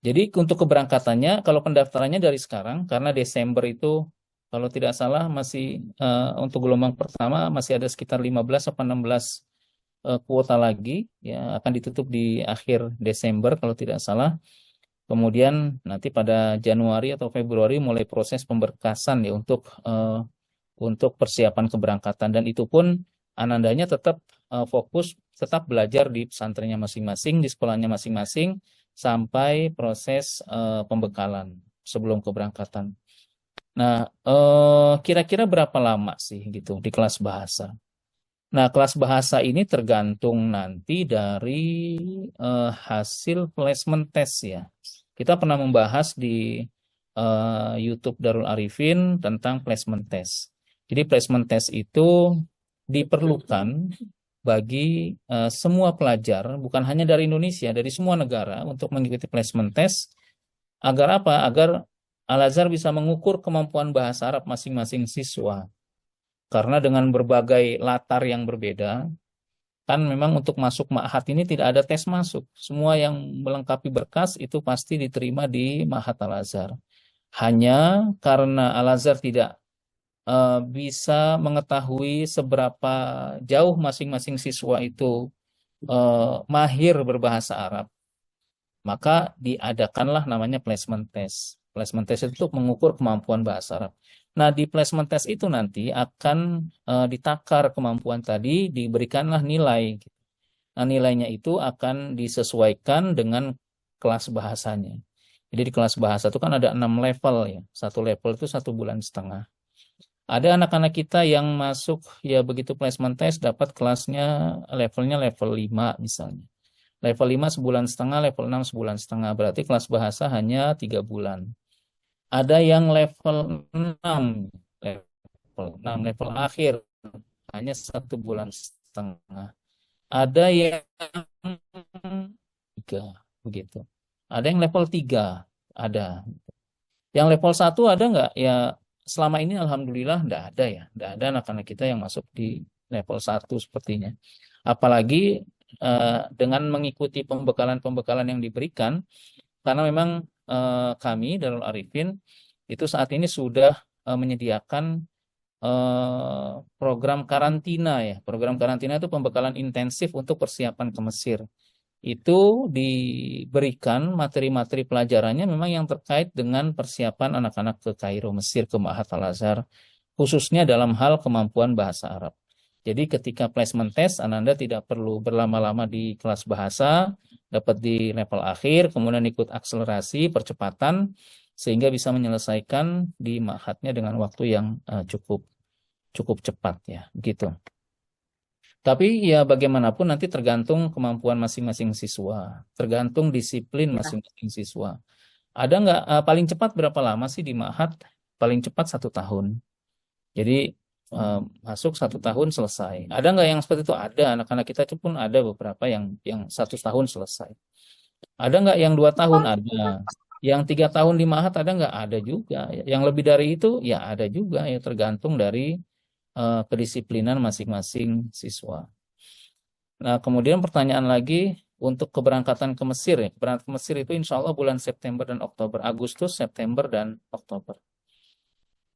jadi untuk keberangkatannya, kalau pendaftarannya dari sekarang, karena Desember itu kalau tidak salah masih untuk gelombang pertama masih ada sekitar 15 atau 16 kuota lagi ya, akan ditutup di akhir Desember kalau tidak salah. Kemudian nanti pada Januari atau Februari mulai proses pemberkasan ya untuk persiapan keberangkatan, dan itu pun anandanya tetap fokus tetap belajar di pesantrennya masing-masing, di sekolahnya masing-masing sampai proses pembekalan sebelum keberangkatan. Nah, kira-kira berapa lama sih gitu di kelas bahasa? Nah, kelas bahasa ini tergantung nanti dari hasil placement test ya. Kita pernah membahas di YouTube Darul Arifin tentang placement test. Jadi placement test itu diperlukan bagi semua pelajar, bukan hanya dari Indonesia, dari semua negara untuk mengikuti placement test. Agar apa? Agar Al-Azhar bisa mengukur kemampuan bahasa Arab masing-masing siswa. Karena dengan berbagai latar yang berbeda, kan memang untuk masuk Ma'had ini tidak ada tes masuk. Semua yang melengkapi berkas itu pasti diterima di Ma'had Al-Azhar. Hanya karena Al-Azhar tidak bisa mengetahui seberapa jauh masing-masing siswa itu mahir berbahasa Arab, maka diadakanlah namanya placement test. Placement test itu untuk mengukur kemampuan bahasa Arab. Nah, di placement test itu nanti akan ditakar kemampuan tadi, diberikanlah nilai. Nah, nilainya itu akan disesuaikan dengan kelas bahasanya. Jadi di kelas bahasa itu kan ada 6 level ya. Satu level itu 1,5 bulan. Ada anak-anak kita yang masuk ya begitu placement test dapat kelasnya levelnya level 5 misalnya. Level 5 1,5 bulan, level 6 1,5 bulan. Berarti kelas bahasa hanya 3 bulan. Ada yang level 6, level akhir hanya 1,5 bulan. Ada yang 3 begitu. Ada yang level 3, ada. Yang level 1 ada nggak? Ya selama ini alhamdulillah nggak ada ya. Nggak ada anak-anak kita yang masuk di level 1 sepertinya. Apalagi dengan mengikuti pembekalan-pembekalan yang diberikan, karena memang kami Darul Arifin itu saat ini sudah menyediakan program karantina ya. Program karantina itu pembekalan intensif untuk persiapan ke Mesir. Itu diberikan materi-materi pelajarannya memang yang terkait dengan persiapan anak-anak ke Kairo, Mesir, ke Ma'had Al-Azhar, khususnya dalam hal kemampuan bahasa Arab. Jadi ketika placement test, Ananda tidak perlu berlama-lama di kelas bahasa, dapat di level akhir, kemudian ikut akselerasi, percepatan, sehingga bisa menyelesaikan di Ma'hadnya dengan waktu yang cukup cepat ya, begitu. Tapi ya bagaimanapun nanti tergantung kemampuan masing-masing siswa, tergantung disiplin masing-masing siswa. Ada nggak paling cepat berapa lama sih di Ma'had? Paling cepat 1 tahun. Jadi masuk 1 tahun selesai. Ada nggak yang seperti itu? Ada. Anak-anak kita itu pun ada beberapa yang 1 tahun selesai. Ada nggak yang 2 tahun? Ada. Yang 3 tahun di Ma'had ada nggak? Ada juga. Yang lebih dari itu ya ada juga. Ya tergantung dari kedisiplinan masing-masing siswa. Nah, kemudian pertanyaan lagi untuk keberangkatan ke Mesir ya. Keberangkatan ke Mesir itu insya Allah bulan September dan Oktober. Agustus, September, dan Oktober.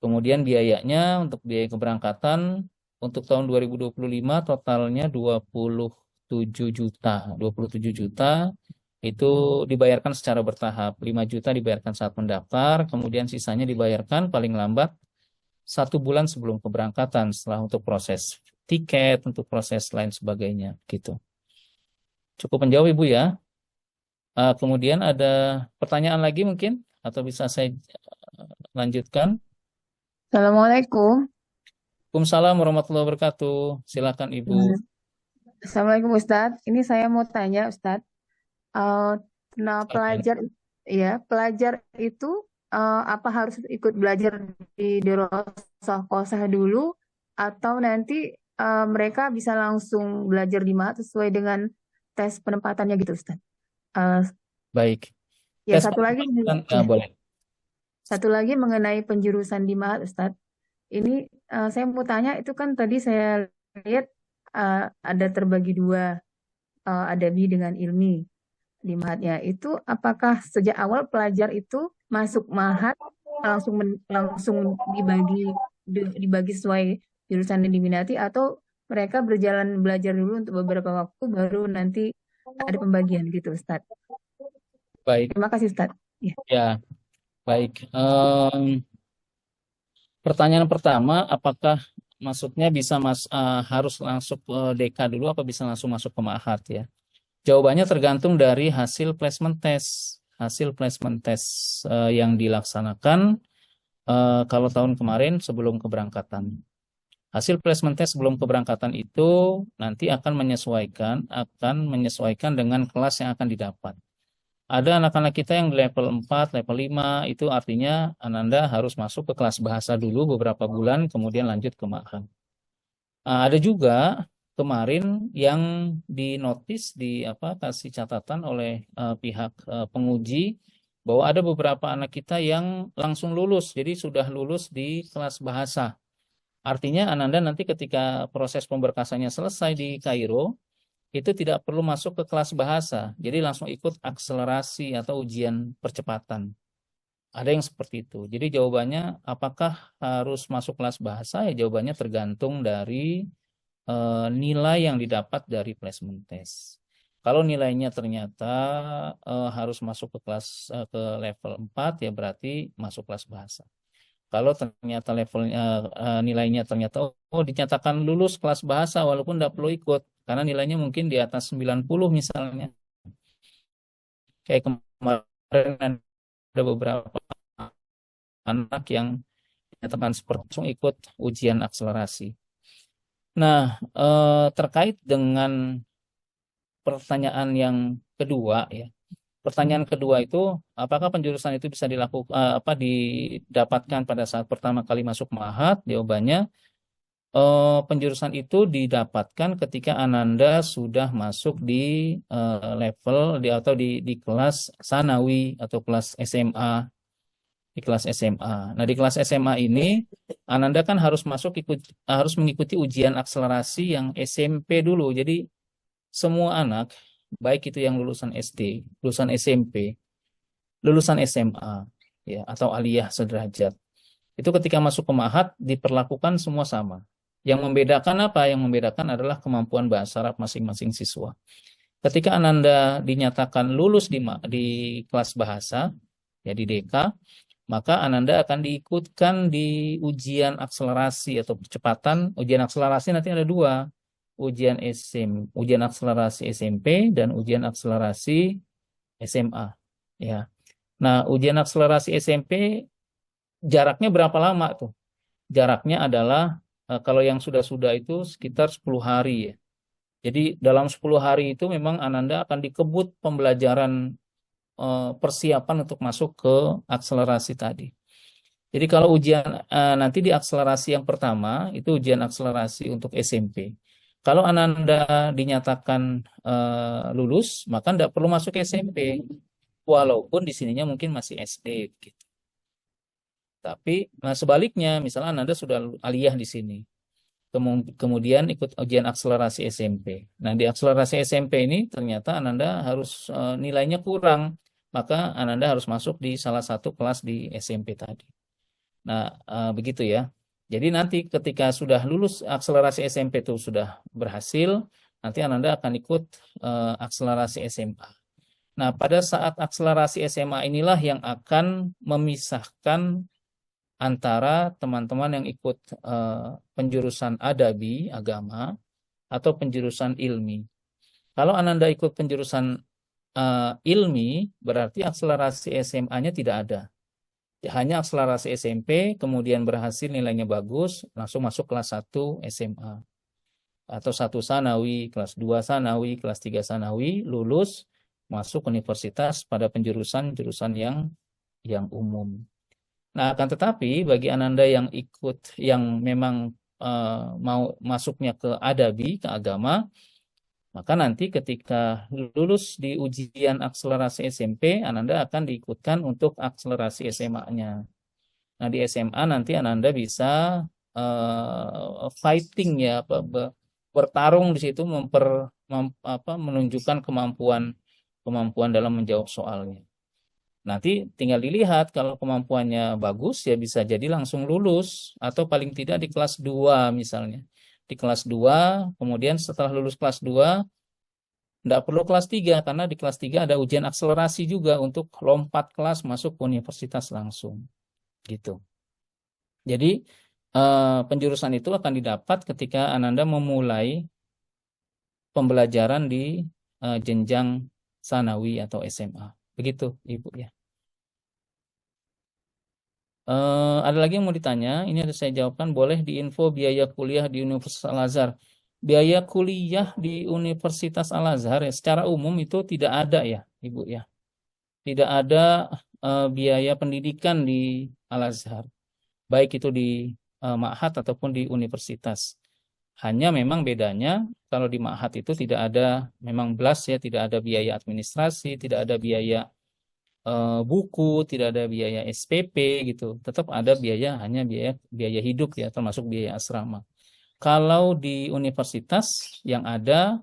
Kemudian biayanya untuk biaya keberangkatan untuk tahun 2025 totalnya 27 juta. 27 juta itu dibayarkan secara bertahap. 5 juta dibayarkan saat mendaftar, kemudian sisanya dibayarkan paling lambat 1 bulan sebelum keberangkatan, setelah untuk proses tiket, untuk proses lain sebagainya, gitu. Cukup menjawab Ibu ya. Kemudian ada pertanyaan lagi mungkin, atau bisa saya lanjutkan? Assalamualaikum. Waalaikumsalam warahmatullahi wabarakatuh. Silakan Ibu. Assalamualaikum Ustadz. Ini saya mau tanya Ustadz. Nah, pelajar itu apa harus ikut belajar di Dirosah Qosah dulu atau nanti mereka bisa langsung belajar di Ma'had sesuai dengan tes penempatannya gitu Ustadz. Baik. Ya Tes satu lagi penempatannya boleh. satu lagi mengenai penjurusan di Ma'had Ustadz. Ini saya mau tanya itu kan tadi saya lihat ada terbagi dua, adabi dengan ilmi di Ma'hadnya. Itu apakah sejak awal pelajar itu masuk Ma'had langsung dibagi sesuai jurusan yang diminati atau mereka berjalan belajar dulu untuk beberapa waktu baru nanti ada pembagian gitu Ustadz. Baik. Terima kasih Ustadz. Ya, baik. Pertanyaan pertama, apakah maksudnya harus langsung ke DK dulu apa bisa langsung masuk ke Ma'had ya? Jawabannya tergantung dari hasil placement test. Hasil placement test yang dilaksanakan kalau tahun kemarin sebelum keberangkatan. Hasil placement test sebelum keberangkatan itu nanti akan menyesuaikan dengan kelas yang akan didapat. Ada anak-anak kita yang di level 4, level 5, itu artinya Ananda harus masuk ke kelas bahasa dulu beberapa bulan, kemudian lanjut ke Ma'had. Ada juga kemarin yang dinotis kasih catatan oleh pihak penguji bahwa ada beberapa anak kita yang langsung lulus, jadi sudah lulus di kelas bahasa. Artinya Ananda nanti ketika proses pemberkasannya selesai di Kairo, itu tidak perlu masuk ke kelas bahasa, jadi langsung ikut akselerasi atau ujian percepatan. Ada yang seperti itu. Jadi jawabannya apakah harus masuk kelas bahasa? Ya jawabannya tergantung dari nilai yang didapat dari placement test. Kalau nilainya ternyata harus masuk ke kelas ke level 4 ya berarti masuk kelas bahasa. Kalau ternyata levelnya nilainya ternyata dinyatakan lulus kelas bahasa walaupun tidak perlu ikut karena nilainya mungkin di atas 90 misalnya. Kayak kemarin ada beberapa anak yang nyatakan seperti langsung ikut ujian akselerasi. Nah, terkait dengan pertanyaan yang kedua ya. Pertanyaan kedua itu, apakah penjurusan itu bisa didapatkan pada saat pertama kali masuk Ma'had? Jawabannya, penjurusan itu didapatkan ketika Ananda sudah masuk di level atau di kelas Sanawi atau kelas SMA. Di kelas SMA. Nah, di kelas SMA ini Ananda kan harus harus mengikuti ujian akselerasi yang SMP dulu. Jadi semua anak, baik itu yang lulusan SD, lulusan SMP, lulusan SMA, ya atau aliyah sederajat, itu ketika masuk ke Ma'had diperlakukan semua sama. Yang membedakan apa? Yang membedakan adalah kemampuan bahasa Arab masing-masing siswa. Ketika Ananda dinyatakan lulus di kelas bahasa, ya di DK, maka Ananda akan diikutkan di ujian akselerasi atau percepatan. Ujian akselerasi nanti ada dua, ujian akselerasi SMP dan ujian akselerasi SMA. Ya. Nah, ujian akselerasi SMP jaraknya berapa lama tuh? Jaraknya adalah kalau yang sudah itu sekitar 10 hari ya. Jadi dalam 10 hari itu memang Ananda akan dikebut pembelajaran persiapan untuk masuk ke akselerasi tadi. Jadi kalau ujian nanti di akselerasi yang pertama itu ujian akselerasi untuk SMP. Kalau Ananda dinyatakan lulus, maka tidak perlu masuk SMP, walaupun di sininya mungkin masih SD. Gitu. Tapi sebaliknya, misalnya Ananda sudah aliyah di sini, kemudian ikut ujian akselerasi SMP. Nah, di akselerasi SMP ini ternyata Ananda harus nilainya kurang, maka Ananda harus masuk di salah satu kelas di SMP tadi. Nah, begitu ya. Jadi nanti ketika sudah lulus akselerasi SMP itu sudah berhasil, nanti Ananda akan ikut akselerasi SMA. Nah, pada saat akselerasi SMA inilah yang akan memisahkan antara teman-teman yang ikut penjurusan adabi, agama, atau penjurusan ilmi. Kalau Ananda ikut penjurusan ilmi, berarti akselerasi SMA-nya tidak ada. Hanya akselerasi SMP, kemudian berhasil nilainya bagus, langsung masuk kelas 1 SMA. Atau 1 Sanawi, kelas 2 Sanawi, kelas 3 Sanawi, lulus, masuk universitas pada jurusan yang umum. Nah, akan tetapi bagi Ananda yang memang mau masuknya ke adabi, ke agama, maka nanti ketika lulus di ujian akselerasi SMP, Ananda akan diikutkan untuk akselerasi SMA-nya. Nah, di SMA nanti Ananda bisa fighting ya, bertarung di situ, menunjukkan kemampuan dalam menjawab soalnya. Nanti tinggal dilihat kalau kemampuannya bagus ya bisa jadi langsung lulus atau paling tidak di kelas 2 misalnya. Di kelas 2, kemudian setelah lulus kelas 2 tidak perlu kelas 3 karena di kelas 3 ada ujian akselerasi juga untuk lompat kelas masuk ke universitas langsung. Gitu. Jadi penjurusan itu akan didapat ketika Ananda memulai pembelajaran di jenjang Sanawi atau SMA. Begitu, Ibu ya. Ada lagi yang mau ditanya? Ini ada saya jawabkan. Boleh diinfo biaya kuliah di Universitas Al-Azhar. Biaya kuliah di Universitas Al-Azhar ya, secara umum itu tidak ada ya, Ibu ya. Tidak ada biaya pendidikan di Al-Azhar. Baik itu di Ma'had ataupun di universitas. Hanya memang bedanya kalau di Ma'had itu tidak ada, memang belas ya, tidak ada biaya administrasi, tidak ada biaya buku, tidak ada biaya SPP gitu. Tetap ada hanya biaya hidup ya, termasuk biaya asrama. Kalau di universitas yang ada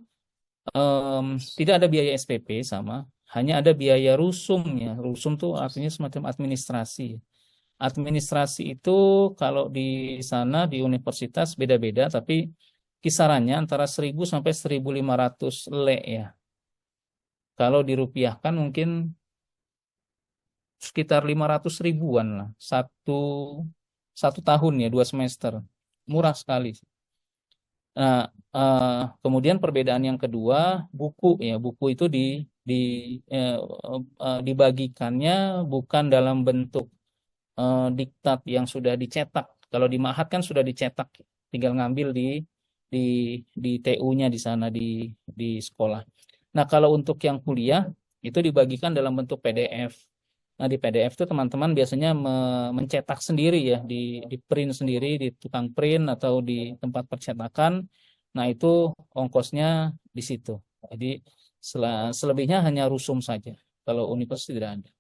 tidak ada biaya SPP sama, hanya ada biaya rusum ya. Rusum tuh artinya semacam administrasi. Administrasi itu kalau di sana di universitas beda-beda, tapi kisarannya antara 1.000 sampai 1.500 le ya. Kalau dirupiahkan mungkin sekitar 500 ribuan lah. Satu tahun ya, 2 semester. Murah sekali. Nah, kemudian perbedaan yang kedua, buku ya. Buku itu dibagikannya bukan dalam bentuk diktat yang sudah dicetak. Kalau di Ma'had kan sudah dicetak, tinggal ngambil di TU-nya di sana di sekolah. Nah, kalau untuk yang kuliah itu dibagikan dalam bentuk PDF. Nah, di PDF itu teman-teman biasanya mencetak sendiri ya, di print sendiri di tukang print atau di tempat percetakan. Nah, itu ongkosnya di situ. Jadi selebihnya hanya rusum saja. Kalau universitas tidak ada.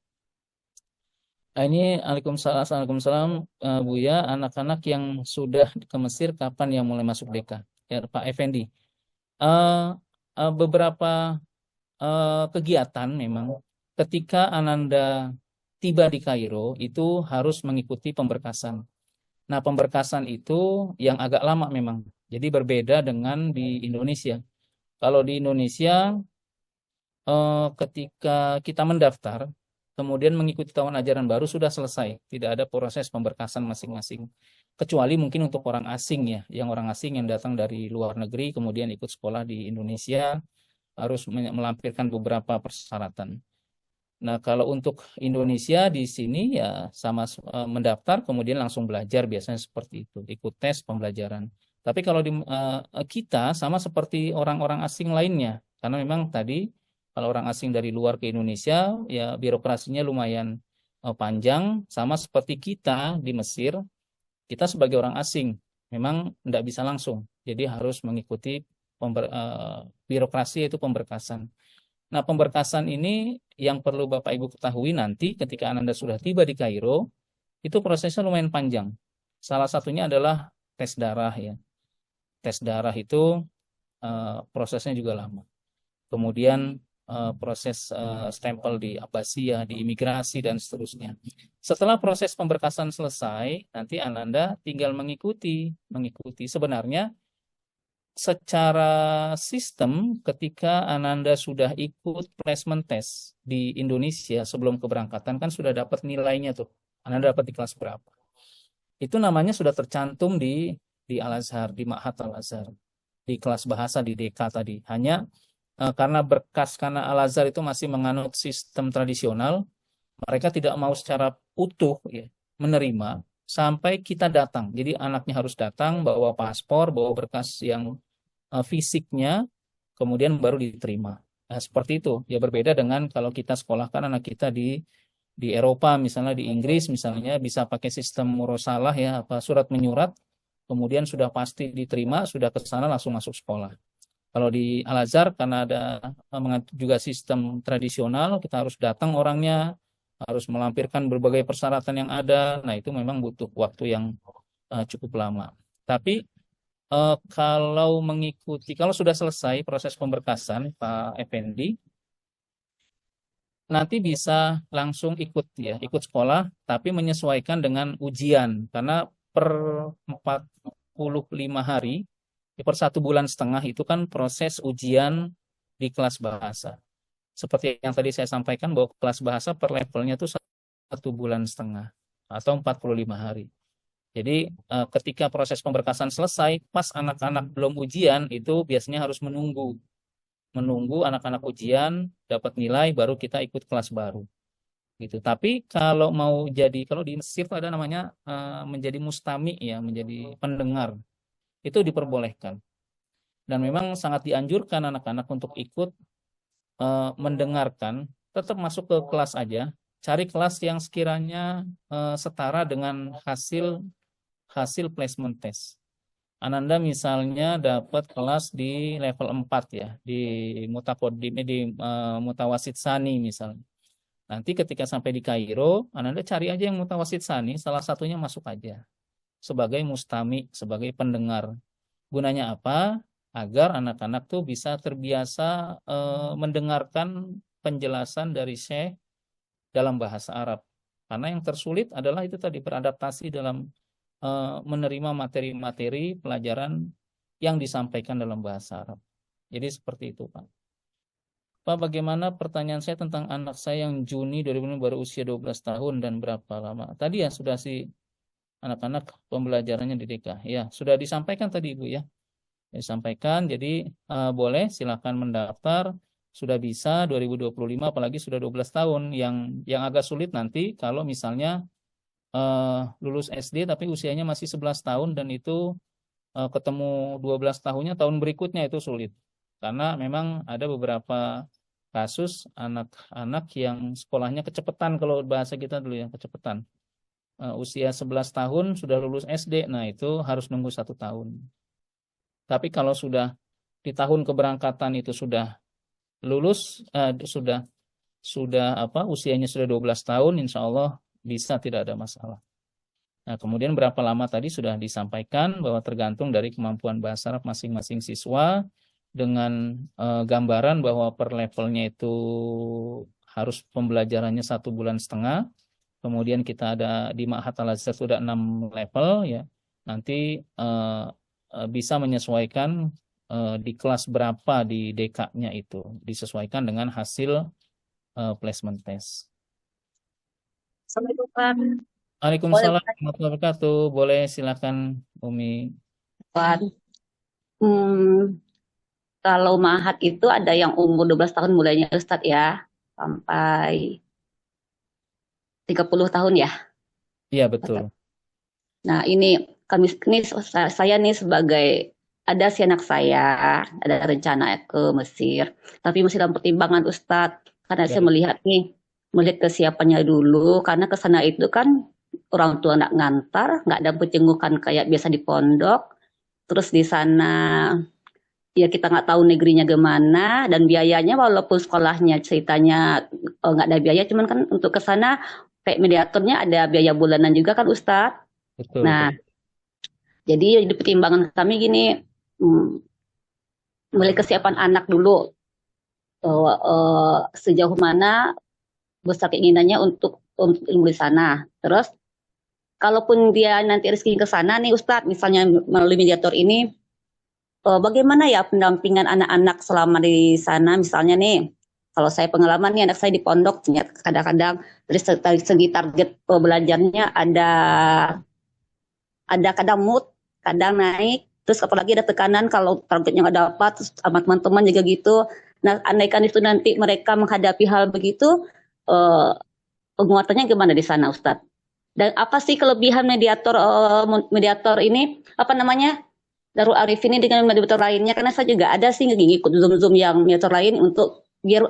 Nah, ini Waalaikumsalam, Buya, anak-anak yang sudah ke Mesir kapan yang mulai masuk DK? Ya, Pak Effendi. Eh, Beberapa kegiatan memang ketika Ananda tiba di Kairo itu harus mengikuti pemberkasan. Nah, pemberkasan itu yang agak lama memang. Jadi berbeda dengan di Indonesia. Kalau di Indonesia ketika kita mendaftar, kemudian mengikuti tahun ajaran baru sudah selesai. Tidak ada proses pemberkasan masing-masing. Kecuali mungkin untuk orang asing ya, yang orang asing yang datang dari luar negeri kemudian ikut sekolah di Indonesia harus melampirkan beberapa persyaratan. Nah, kalau untuk Indonesia di sini ya sama mendaftar kemudian langsung belajar biasanya seperti itu, ikut tes pembelajaran. Tapi kalau di kita sama seperti orang-orang asing lainnya, karena memang tadi kalau orang asing dari luar ke Indonesia ya birokrasinya lumayan panjang, sama seperti kita di Mesir, kita sebagai orang asing memang tidak bisa langsung, jadi harus mengikuti birokrasi yaitu pemberkasan. Nah, pemberkasan ini yang perlu Bapak Ibu ketahui nanti ketika Ananda sudah tiba di Kairo, itu prosesnya lumayan panjang. Salah satunya adalah tes darah ya. Tes darah itu prosesnya juga lama. Kemudian proses stempel di Abbasiyah, di imigrasi dan seterusnya. Setelah proses pemberkasan selesai, nanti Ananda tinggal mengikuti. Sebenarnya secara sistem ketika Ananda sudah ikut placement test di Indonesia sebelum keberangkatan kan sudah dapat nilainya tuh. Ananda dapat di kelas berapa. Itu namanya sudah tercantum di Al-Azhar, di Ma'had Al-Azhar. Di kelas bahasa di DK tadi. Hanya karena karena Al-Azhar itu masih menganut sistem tradisional, mereka tidak mau secara utuh ya, menerima sampai kita datang. Jadi anaknya harus datang, bawa paspor, bawa berkas yang fisiknya, kemudian baru diterima. Nah, seperti itu. Ya berbeda dengan kalau kita sekolahkan anak kita di Eropa, misalnya di Inggris, misalnya bisa pakai sistem murosalah ya, apa surat menyurat, kemudian sudah pasti diterima, sudah ke sana langsung masuk sekolah. Kalau di Al-Azhar karena ada juga sistem tradisional, kita harus datang orangnya, harus melampirkan berbagai persyaratan yang ada. Nah, itu memang butuh waktu yang cukup lama. Tapi kalau sudah selesai proses pemberkasan, Pak Effendi, nanti bisa langsung ikut sekolah, tapi menyesuaikan dengan ujian. Karena per 45 hari, per 1,5 bulan itu kan proses ujian di kelas bahasa. Seperti yang tadi saya sampaikan bahwa kelas bahasa per levelnya itu 1,5 bulan atau 45 hari. Jadi ketika proses pemberkasan selesai, pas anak-anak belum ujian itu biasanya harus menunggu anak-anak ujian dapat nilai baru kita ikut kelas baru gitu. Tapi kalau kalau di Mesir itu ada namanya menjadi mustami ya, menjadi pendengar, itu diperbolehkan. Dan memang sangat dianjurkan anak-anak untuk ikut mendengarkan, tetap masuk ke kelas aja, cari kelas yang sekiranya setara dengan hasil placement test. Ananda misalnya dapat kelas di level 4 ya, di Mutawasit Sani misalnya. Nanti ketika sampai di Kairo, Ananda cari aja yang Mutawasit Sani, salah satunya masuk aja. Sebagai mustami, sebagai pendengar. Gunanya apa? Agar anak-anak tuh bisa terbiasa mendengarkan penjelasan dari Syekh dalam bahasa Arab. Karena yang tersulit adalah itu tadi beradaptasi dalam menerima materi-materi pelajaran yang disampaikan dalam bahasa Arab. Jadi seperti itu, Pak. Pak, bagaimana pertanyaan saya tentang anak saya yang Juni 2020 baru usia 12 tahun dan berapa lama? Tadi ya sudah anak-anak pembelajarannya di DK. Ya, sudah disampaikan tadi Ibu ya. Disampaikan, jadi boleh silakan mendaftar. sudah bisa 2025, apalagi sudah 12 tahun. Yang agak sulit nanti kalau misalnya lulus SD tapi usianya masih 11 tahun dan itu ketemu 12 tahunnya tahun berikutnya, itu sulit. Karena memang ada beberapa kasus anak-anak yang sekolahnya kecepatan, kalau bahasa kita dulu ya, kecepatan. Usia 11 tahun sudah lulus SD, nah itu harus nunggu 1 tahun. Tapi kalau sudah di tahun keberangkatan itu sudah lulus, usianya sudah 12 tahun, insya Allah bisa, tidak ada masalah. Nah, kemudian berapa lama tadi sudah disampaikan bahwa tergantung dari kemampuan bahasa Arab masing-masing siswa, dengan gambaran bahwa per levelnya itu harus pembelajarannya 1,5 bulan. Kemudian kita ada di Ma'had Al-Azhar sudah 6 level ya. Nanti bisa menyesuaikan di kelas berapa di DK-nya itu, disesuaikan dengan hasil placement test. Assalamualaikum Pak. Waalaikumsalam warahmatullahi wabarakatuh. Boleh silakan Umi. Pak. Kalau Ma'had itu ada yang umur 12 tahun mulainya Ustadz ya, sampai 30 tahun ya. Iya betul. Nah ini saya nih sebagai, ada si anak saya, ada rencana ke Mesir, tapi masih dalam pertimbangan Ustadz, karena saya melihat kesiapannya dulu, karena ke sana itu kan orang tua nggak ngantar, nggak ada penjengukan kayak biasa di pondok, terus di sana ya kita nggak tahu negerinya gimana, dan biayanya walaupun sekolahnya ceritanya nggak ada biaya, cuman kan untuk ke sana kayak mediatornya ada biaya bulanan juga kan Ustadz. Betul. Nah, jadi di pertimbangan kami gini, mulai kesiapan anak dulu, sejauh mana besar keinginannya untuk ilmu di sana. Terus, kalaupun dia nanti rezeki ke sana nih Ustadz, misalnya melalui mediator ini, bagaimana ya pendampingan anak-anak selama di sana, misalnya nih, kalau saya pengalaman nih anak saya di pondok, kadang-kadang dari segi target belajarnya ada kadang mood, kadang naik, terus apalagi ada tekanan kalau targetnya nggak dapat, terus sama teman-teman juga gitu. Nah, andaikan itu nanti mereka menghadapi hal begitu, penguatannya gimana di sana Ustadz? Dan apa sih kelebihan mediator ini, apa namanya, Darul Arif ini dengan mediator lainnya? Karena saya juga ada sih ngikut Zoom yang mediator lain untuk biar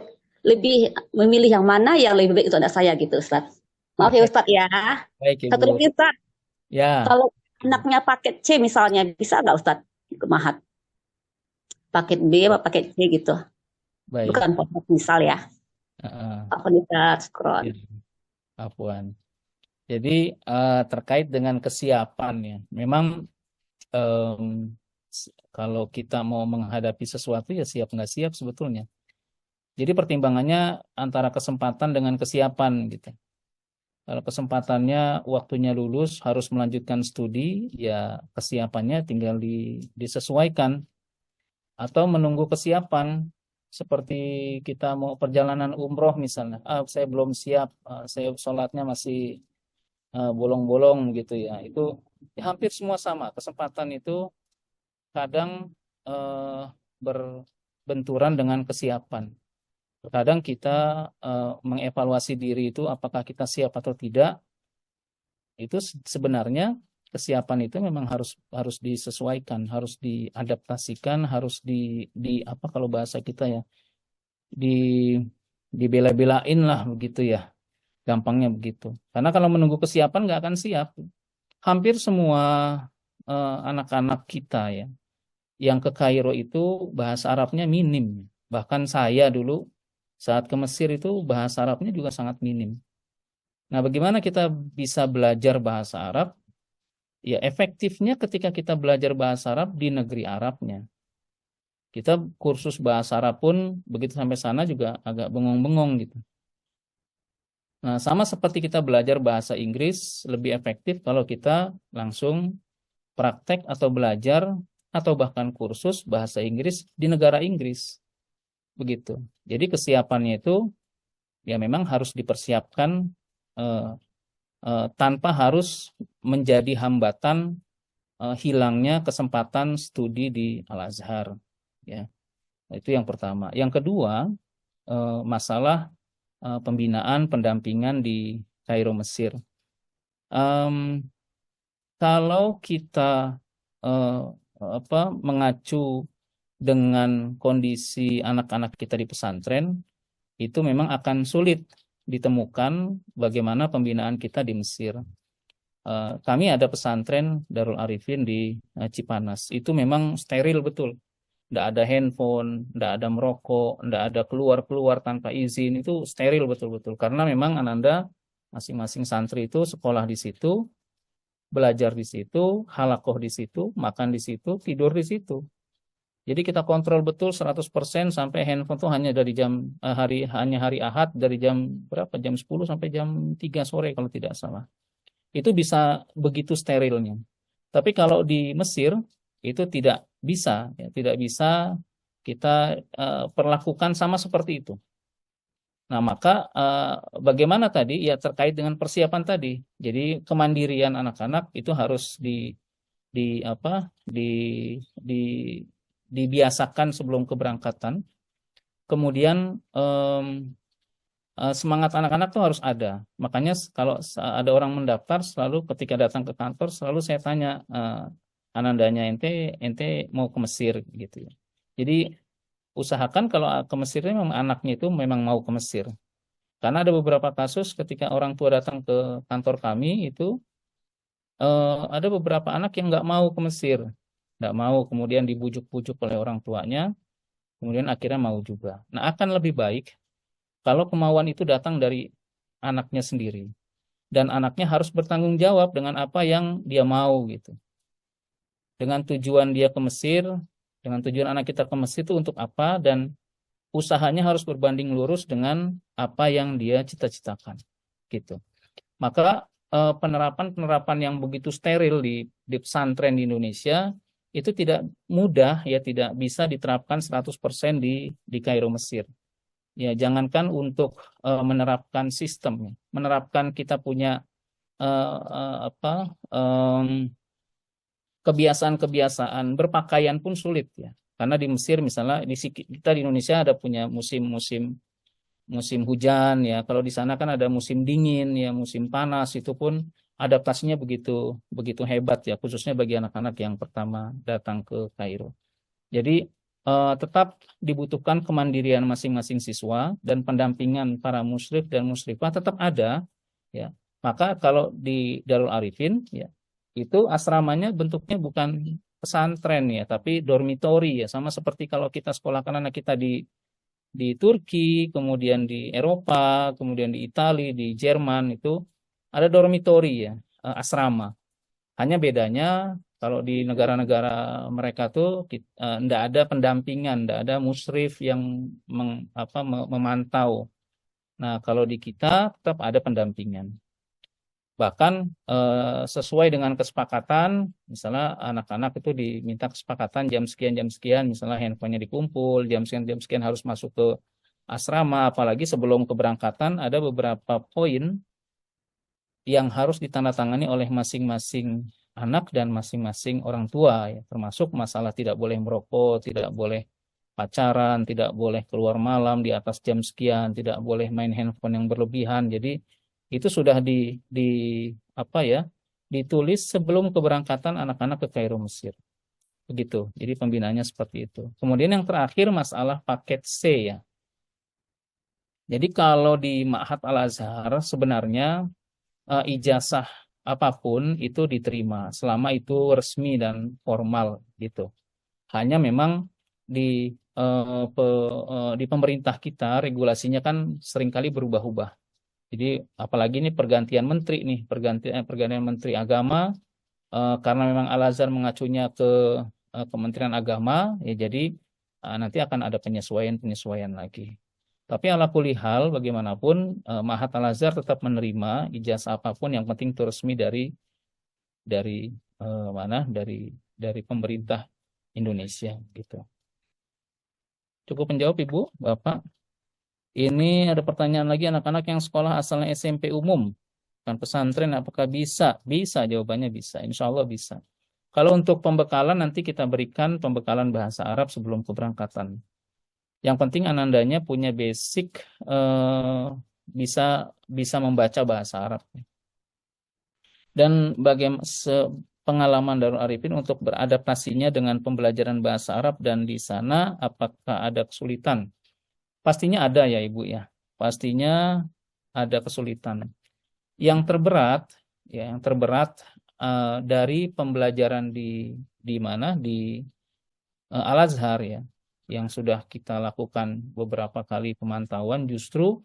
lebih memilih yang mana yang lebih baik untuk anak saya gitu Ustadz. Maaf ya Ustadz ya. Baik, Ibu. Satu lagi Ustadz. Ya. Kalau anaknya paket C misalnya, bisa nggak Ustadz ke Ma'had? Paket B apa paket C gitu? Baik. Bukan pondok misal ya. Apa Ustadz Skron? Afwan. Jadi terkait dengan kesiapan ya, memang kalau kita mau menghadapi sesuatu ya siap nggak siap sebetulnya. Jadi pertimbangannya antara kesempatan dengan kesiapan gitu. Kalau kesempatannya waktunya lulus harus melanjutkan studi, ya kesiapannya tinggal disesuaikan. Atau menunggu kesiapan, seperti kita mau perjalanan umroh misalnya, saya belum siap, saya sholatnya masih bolong-bolong gitu ya. Itu ya, hampir semua sama. Kesempatan itu kadang berbenturan dengan kesiapan. Kadang kita mengevaluasi diri itu apakah kita siap atau tidak. Itu sebenarnya kesiapan itu memang harus disesuaikan, harus diadaptasikan, harus di apa kalau bahasa kita ya, dibela-belain lah begitu ya. Gampangnya begitu. Karena kalau menunggu kesiapan nggak akan siap. Hampir semua anak-anak kita ya, yang ke Kairo itu bahasa Arabnya minim. Bahkan saya dulu saat ke Mesir itu bahasa Arabnya juga sangat minim. Nah, bagaimana kita bisa belajar bahasa Arab? Ya, efektifnya ketika kita belajar bahasa Arab di negeri Arabnya. Kita kursus bahasa Arab pun begitu sampai sana juga agak bengong-bengong gitu. Nah, sama seperti kita belajar bahasa Inggris, lebih efektif kalau kita langsung praktek atau belajar atau bahkan kursus bahasa Inggris di negara Inggris. Begitu. Jadi kesiapannya itu ya memang harus dipersiapkan tanpa harus menjadi hambatan hilangnya kesempatan studi di Al-Azhar. Ya. Itu yang pertama. Yang kedua, masalah pembinaan pendampingan di Kairo Mesir. Kalau kita mengacu dengan kondisi anak-anak kita di pesantren, itu memang akan sulit ditemukan bagaimana pembinaan kita di Mesir. Kami ada pesantren Darul Arifin di Cipanas. Itu memang steril betul. Tidak ada handphone, tidak ada merokok, tidak ada keluar-keluar tanpa izin. Itu steril betul-betul. Karena memang Ananda, masing-masing santri itu sekolah di situ, belajar di situ, halakoh di situ, makan di situ, tidur di situ. Jadi kita kontrol betul 100% sampai handphone itu hanya dari hanya hari Ahad dari jam berapa? Jam 10 sampai jam 3 sore kalau tidak salah. Itu bisa begitu sterilnya. Tapi kalau di Mesir itu tidak bisa, ya, tidak bisa kita perlakukan sama seperti itu. Nah, maka bagaimana tadi? Ya terkait dengan persiapan tadi. Jadi kemandirian anak-anak itu harus dibiasakan sebelum keberangkatan. Kemudian semangat anak-anak tuh harus ada. Makanya kalau ada orang mendaftar, selalu ketika datang ke kantor selalu saya tanya, Anandanya ente mau ke Mesir gitu ya. Jadi usahakan kalau ke Mesir memang anaknya itu memang mau ke Mesir. Karena ada beberapa kasus ketika orang tua datang ke kantor kami itu ada beberapa anak yang nggak mau ke Mesir, nggak mau, kemudian dibujuk-bujuk oleh orang tuanya, kemudian akhirnya mau juga. Nah, akan lebih baik kalau kemauan itu datang dari anaknya sendiri. Dan anaknya harus bertanggung jawab dengan apa yang dia mau gitu. Dengan tujuan dia ke Mesir, dengan tujuan anak kita ke Mesir itu untuk apa, dan usahanya harus berbanding lurus dengan apa yang dia cita-citakan gitu. Maka penerapan yang begitu steril di pesantren di Indonesia itu tidak mudah, ya tidak bisa diterapkan 100% di Kairo Mesir. Ya, jangankan untuk menerapkan sistem, menerapkan kita punya kebiasaan-kebiasaan berpakaian pun sulit ya. Karena di Mesir misalnya kita di Indonesia ada punya musim hujan ya. Kalau di sana kan ada musim dingin ya, musim panas, itu pun adaptasinya begitu hebat ya, khususnya bagi anak-anak yang pertama datang ke Kairo. Jadi tetap dibutuhkan kemandirian masing-masing siswa dan pendampingan para musyrif dan musyrifah tetap ada ya. Maka kalau di Darul Arifin ya, itu asramanya bentuknya bukan pesantren ya, tapi dormitori ya, sama seperti kalau kita sekolahkan anak kita di Turki, kemudian di Eropa, kemudian di Italia, di Jerman, itu ada dormitori ya, asrama. Hanya bedanya kalau di negara-negara mereka tuh tidak ada pendampingan, tidak ada musyrif yang memantau. Nah, kalau di kita tetap ada pendampingan. Bahkan sesuai dengan kesepakatan, misalnya anak-anak itu diminta kesepakatan jam sekian, misalnya handphonenya dikumpul, jam sekian harus masuk ke asrama, apalagi sebelum keberangkatan ada beberapa poin yang harus ditandatangani oleh masing-masing anak dan masing-masing orang tua, ya, termasuk masalah tidak boleh merokok, tidak boleh pacaran, tidak boleh keluar malam di atas jam sekian, tidak boleh main handphone yang berlebihan. Jadi itu sudah ditulis sebelum keberangkatan anak-anak ke Kairo Mesir. Begitu. Jadi pembinaannya seperti itu. Kemudian yang terakhir masalah paket C ya. Jadi kalau di Ma'had Al-Azhar sebenarnya ijazah apapun itu diterima selama itu resmi dan formal gitu. Hanya memang di pemerintah kita regulasinya kan seringkali berubah-ubah. Jadi apalagi ini pergantian menteri nih, pergantian menteri agama, karena memang Al-Azhar mengacunya ke Kementerian Agama, ya jadi nanti akan ada penyesuaian lagi. Tapi ala kulli hal bagaimanapun Ma'had Al-Azhar tetap menerima ijazah apapun yang penting itu resmi dari pemerintah Indonesia gitu. Cukup menjawab Ibu, Bapak. Ini ada pertanyaan lagi, anak-anak yang sekolah asalnya SMP umum, kan pesantren, apakah bisa? Bisa, jawabannya bisa. Insya Allah bisa. Kalau untuk pembekalan nanti kita berikan pembekalan bahasa Arab sebelum keberangkatan. Yang penting anandanya punya basic bisa membaca bahasa Arab. Dan bagaimana pengalaman Darul Arifin untuk beradaptasinya dengan pembelajaran bahasa Arab dan di sana apakah ada kesulitan? Pastinya ada ya Ibu ya. Pastinya ada kesulitan. Yang terberat dari pembelajaran di mana di Al-Azhar ya, yang sudah kita lakukan beberapa kali pemantauan, justru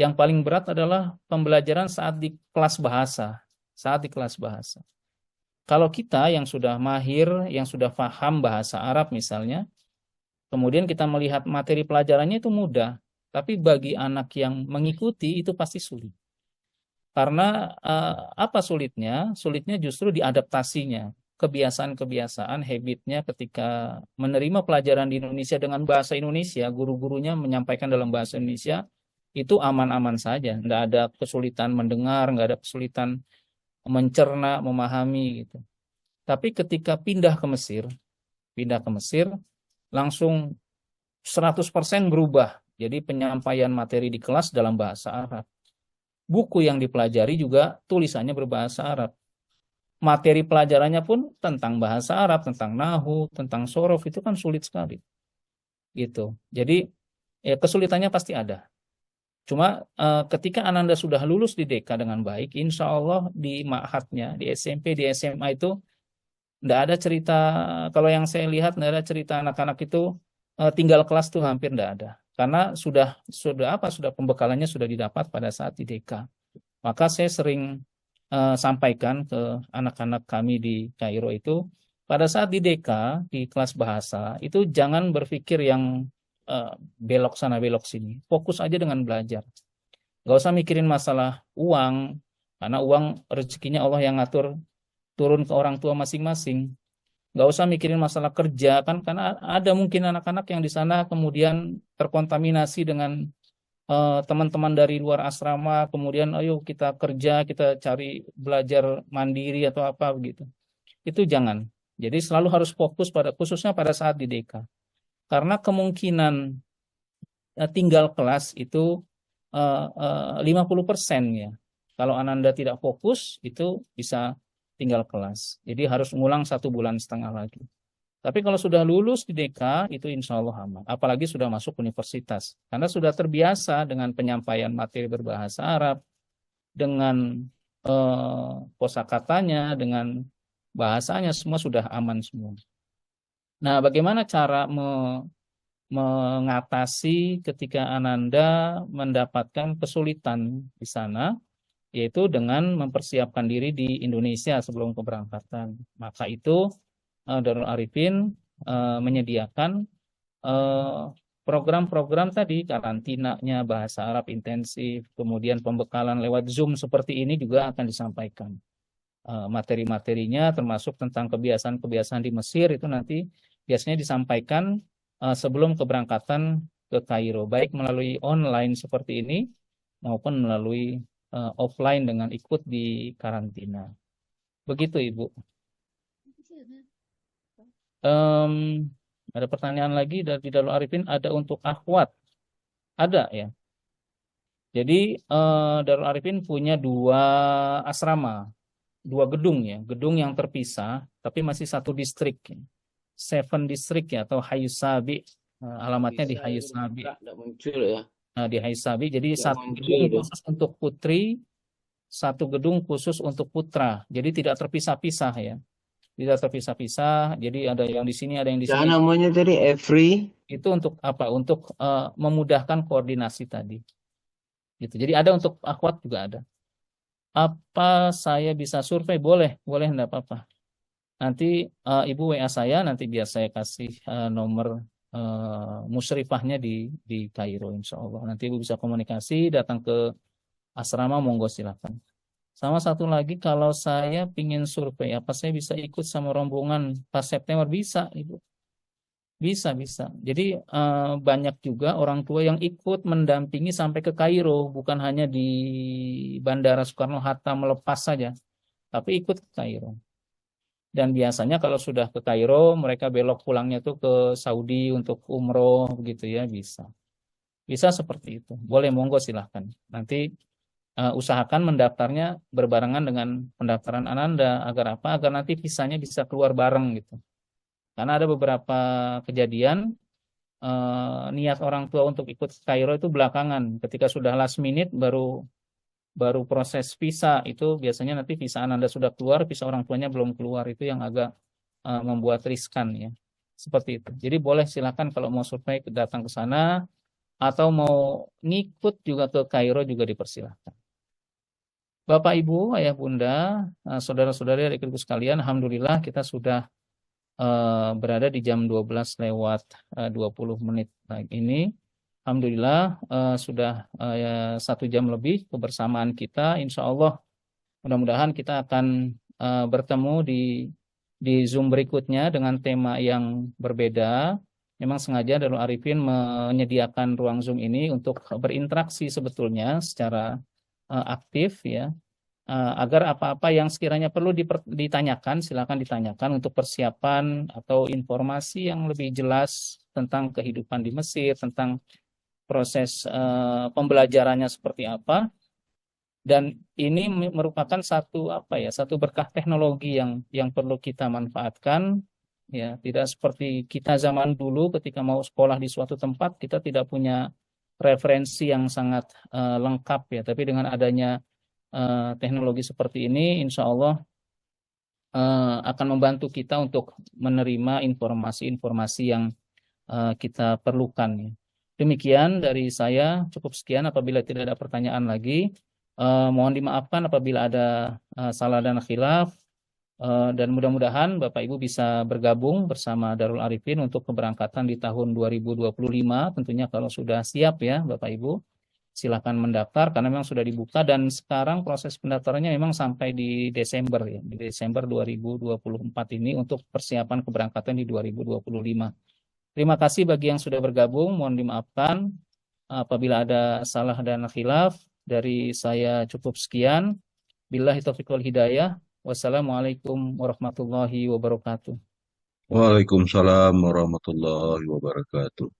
yang paling berat adalah pembelajaran saat di kelas bahasa. Saat di kelas bahasa. Kalau kita yang sudah mahir, yang sudah paham bahasa Arab misalnya, kemudian kita melihat materi pelajarannya itu mudah. Tapi bagi anak yang mengikuti itu pasti sulit. Karena apa sulitnya? Sulitnya justru di adaptasinya. Kebiasaan-kebiasaan, habitnya ketika menerima pelajaran di Indonesia dengan bahasa Indonesia, guru-gurunya menyampaikan dalam bahasa Indonesia, itu aman-aman saja. Nggak ada kesulitan mendengar, nggak ada kesulitan mencerna, memahami gitu. Tapi ketika pindah ke Mesir langsung 100% berubah. Jadi penyampaian materi di kelas dalam bahasa Arab. Buku yang dipelajari juga tulisannya berbahasa Arab. Materi pelajarannya pun tentang bahasa Arab, tentang nahwu, tentang sorof, itu kan sulit sekali. Gitu. Jadi ya kesulitannya pasti ada. Cuma ketika Ananda sudah lulus di DK dengan baik, insya Allah di ma'hadnya, di SMP, di SMA itu tidak ada cerita, kalau yang saya lihat tidak ada cerita anak-anak itu tinggal kelas tuh hampir tidak ada. Karena sudah pembekalannya sudah didapat pada saat di DK. Maka saya sering sampaikan ke anak-anak kami di Kairo itu, pada saat di DK, di kelas bahasa, itu jangan berpikir yang belok sana belok sini, fokus aja dengan belajar, nggak usah mikirin masalah uang, karena uang rezekinya Allah yang ngatur turun ke orang tua masing-masing. Nggak usah mikirin masalah kerja kan, karena ada mungkin anak-anak yang di sana kemudian terkontaminasi dengan teman-teman dari luar asrama, kemudian ayo kita kerja, kita cari belajar mandiri atau apa begitu. Itu jangan. Jadi selalu harus fokus khususnya pada saat di DK. Karena kemungkinan tinggal kelas itu 50% ya. Kalau Ananda tidak fokus, itu bisa tinggal kelas. Jadi harus ngulang 1,5 bulan lagi. Tapi kalau sudah lulus di DK, itu insya Allah aman. Apalagi sudah masuk universitas. Karena sudah terbiasa dengan penyampaian materi berbahasa Arab, dengan kosakatanya, dengan bahasanya, semua sudah aman semua. Nah, bagaimana cara mengatasi ketika Ananda mendapatkan kesulitan di sana, yaitu dengan mempersiapkan diri di Indonesia sebelum keberangkatan. Maka itu Darul Arifin menyediakan program-program tadi, karantinanya, bahasa Arab intensif, kemudian pembekalan lewat Zoom seperti ini juga akan disampaikan. Materi-materinya termasuk tentang kebiasaan-kebiasaan di Mesir itu nanti biasanya disampaikan sebelum keberangkatan ke Kairo, baik melalui online seperti ini maupun melalui offline dengan ikut di karantina. Begitu Ibu. Ada pertanyaan lagi dari Darul Arifin, ada untuk akhwat? Ada ya. Jadi Darul Arifin punya 2 asrama, 2 gedung ya, gedung yang terpisah tapi masih satu distrik. 7 distrik ya, atau Hayusabi, alamatnya di Hayusabi. Tidak muncul ya. Nah, di Hayusabi, jadi satu gedung khusus untuk putri, satu gedung khusus untuk putra. Jadi tidak terpisah-pisah ya. Tidak terpisah-pisah. Jadi ada yang di sini, ada yang di sini. Namanya tadi Every. Itu untuk apa? Untuk memudahkan koordinasi tadi. Gitu. Jadi ada untuk akhwat juga ada. Apa saya bisa survei? Boleh, enggak apa-apa. Nanti Ibu WA saya, nanti biar saya kasih nomor musyrifahnya di Kairo insya Allah. Nanti Ibu bisa komunikasi, datang ke asrama, monggo silakan. Sama satu lagi, kalau saya pingin survei, apa saya bisa ikut sama rombongan pas September? Bisa Ibu. Bisa. Jadi banyak juga orang tua yang ikut mendampingi sampai ke Kairo, bukan hanya di Bandara Soekarno-Hatta melepas saja, tapi ikut ke Kairo. Dan biasanya kalau sudah ke Kairo, mereka belok pulangnya tuh ke Saudi untuk umroh gitu ya, bisa. Bisa seperti itu. Boleh, monggo silahkan. Nanti usahakan mendaftarnya berbarengan dengan pendaftaran Ananda. Agar apa? Agar nanti visanya bisa keluar bareng gitu. Karena ada beberapa kejadian niat orang tua untuk ikut ke Kairo itu belakangan. Ketika sudah last minute baru proses visa, itu biasanya nanti visa Ananda sudah keluar, visa orang tuanya belum keluar, itu yang agak membuat riskan ya. Seperti itu. Jadi boleh silakan kalau mau survei datang ke sana atau mau ngikut juga ke Kairo juga dipersilahkan. Bapak, Ibu, Ayah, Bunda, saudara-saudari, adik-adikku sekalian, alhamdulillah kita sudah berada di jam 12 lewat 20 menit ini. Alhamdulillah sudah 1 jam lebih kebersamaan kita. Insya Allah mudah-mudahan kita akan bertemu di Zoom berikutnya dengan tema yang berbeda. Memang sengaja Darul Arifin menyediakan ruang Zoom ini untuk berinteraksi sebetulnya secara aktif ya. Agar apa-apa yang sekiranya perlu ditanyakan, silakan ditanyakan untuk persiapan atau informasi yang lebih jelas tentang kehidupan di Mesir, tentang proses pembelajarannya seperti apa. Dan ini merupakan satu berkah teknologi yang perlu kita manfaatkan ya. Tidak seperti kita zaman dulu ketika mau sekolah di suatu tempat kita tidak punya referensi yang sangat lengkap ya. Tapi dengan adanya teknologi seperti ini, insya Allah akan membantu kita untuk menerima informasi-informasi yang kita perlukan ya. Demikian dari saya, cukup sekian. Apabila tidak ada pertanyaan lagi, mohon dimaafkan apabila ada salah dan khilaf. Dan mudah-mudahan Bapak Ibu bisa bergabung bersama Darul Arifin untuk keberangkatan di tahun 2025. Tentunya kalau sudah siap ya Bapak Ibu, silakan mendaftar karena memang sudah dibuka dan sekarang proses pendaftarannya memang sampai di Desember ya. Di Desember 2024 ini untuk persiapan keberangkatan di 2025. Terima kasih bagi yang sudah bergabung. Mohon dimaafkan apabila ada salah dan khilaf. Dari saya cukup sekian. Billahi taufiq wal hidayah. Wassalamualaikum warahmatullahi wabarakatuh. Waalaikumsalam warahmatullahi wabarakatuh.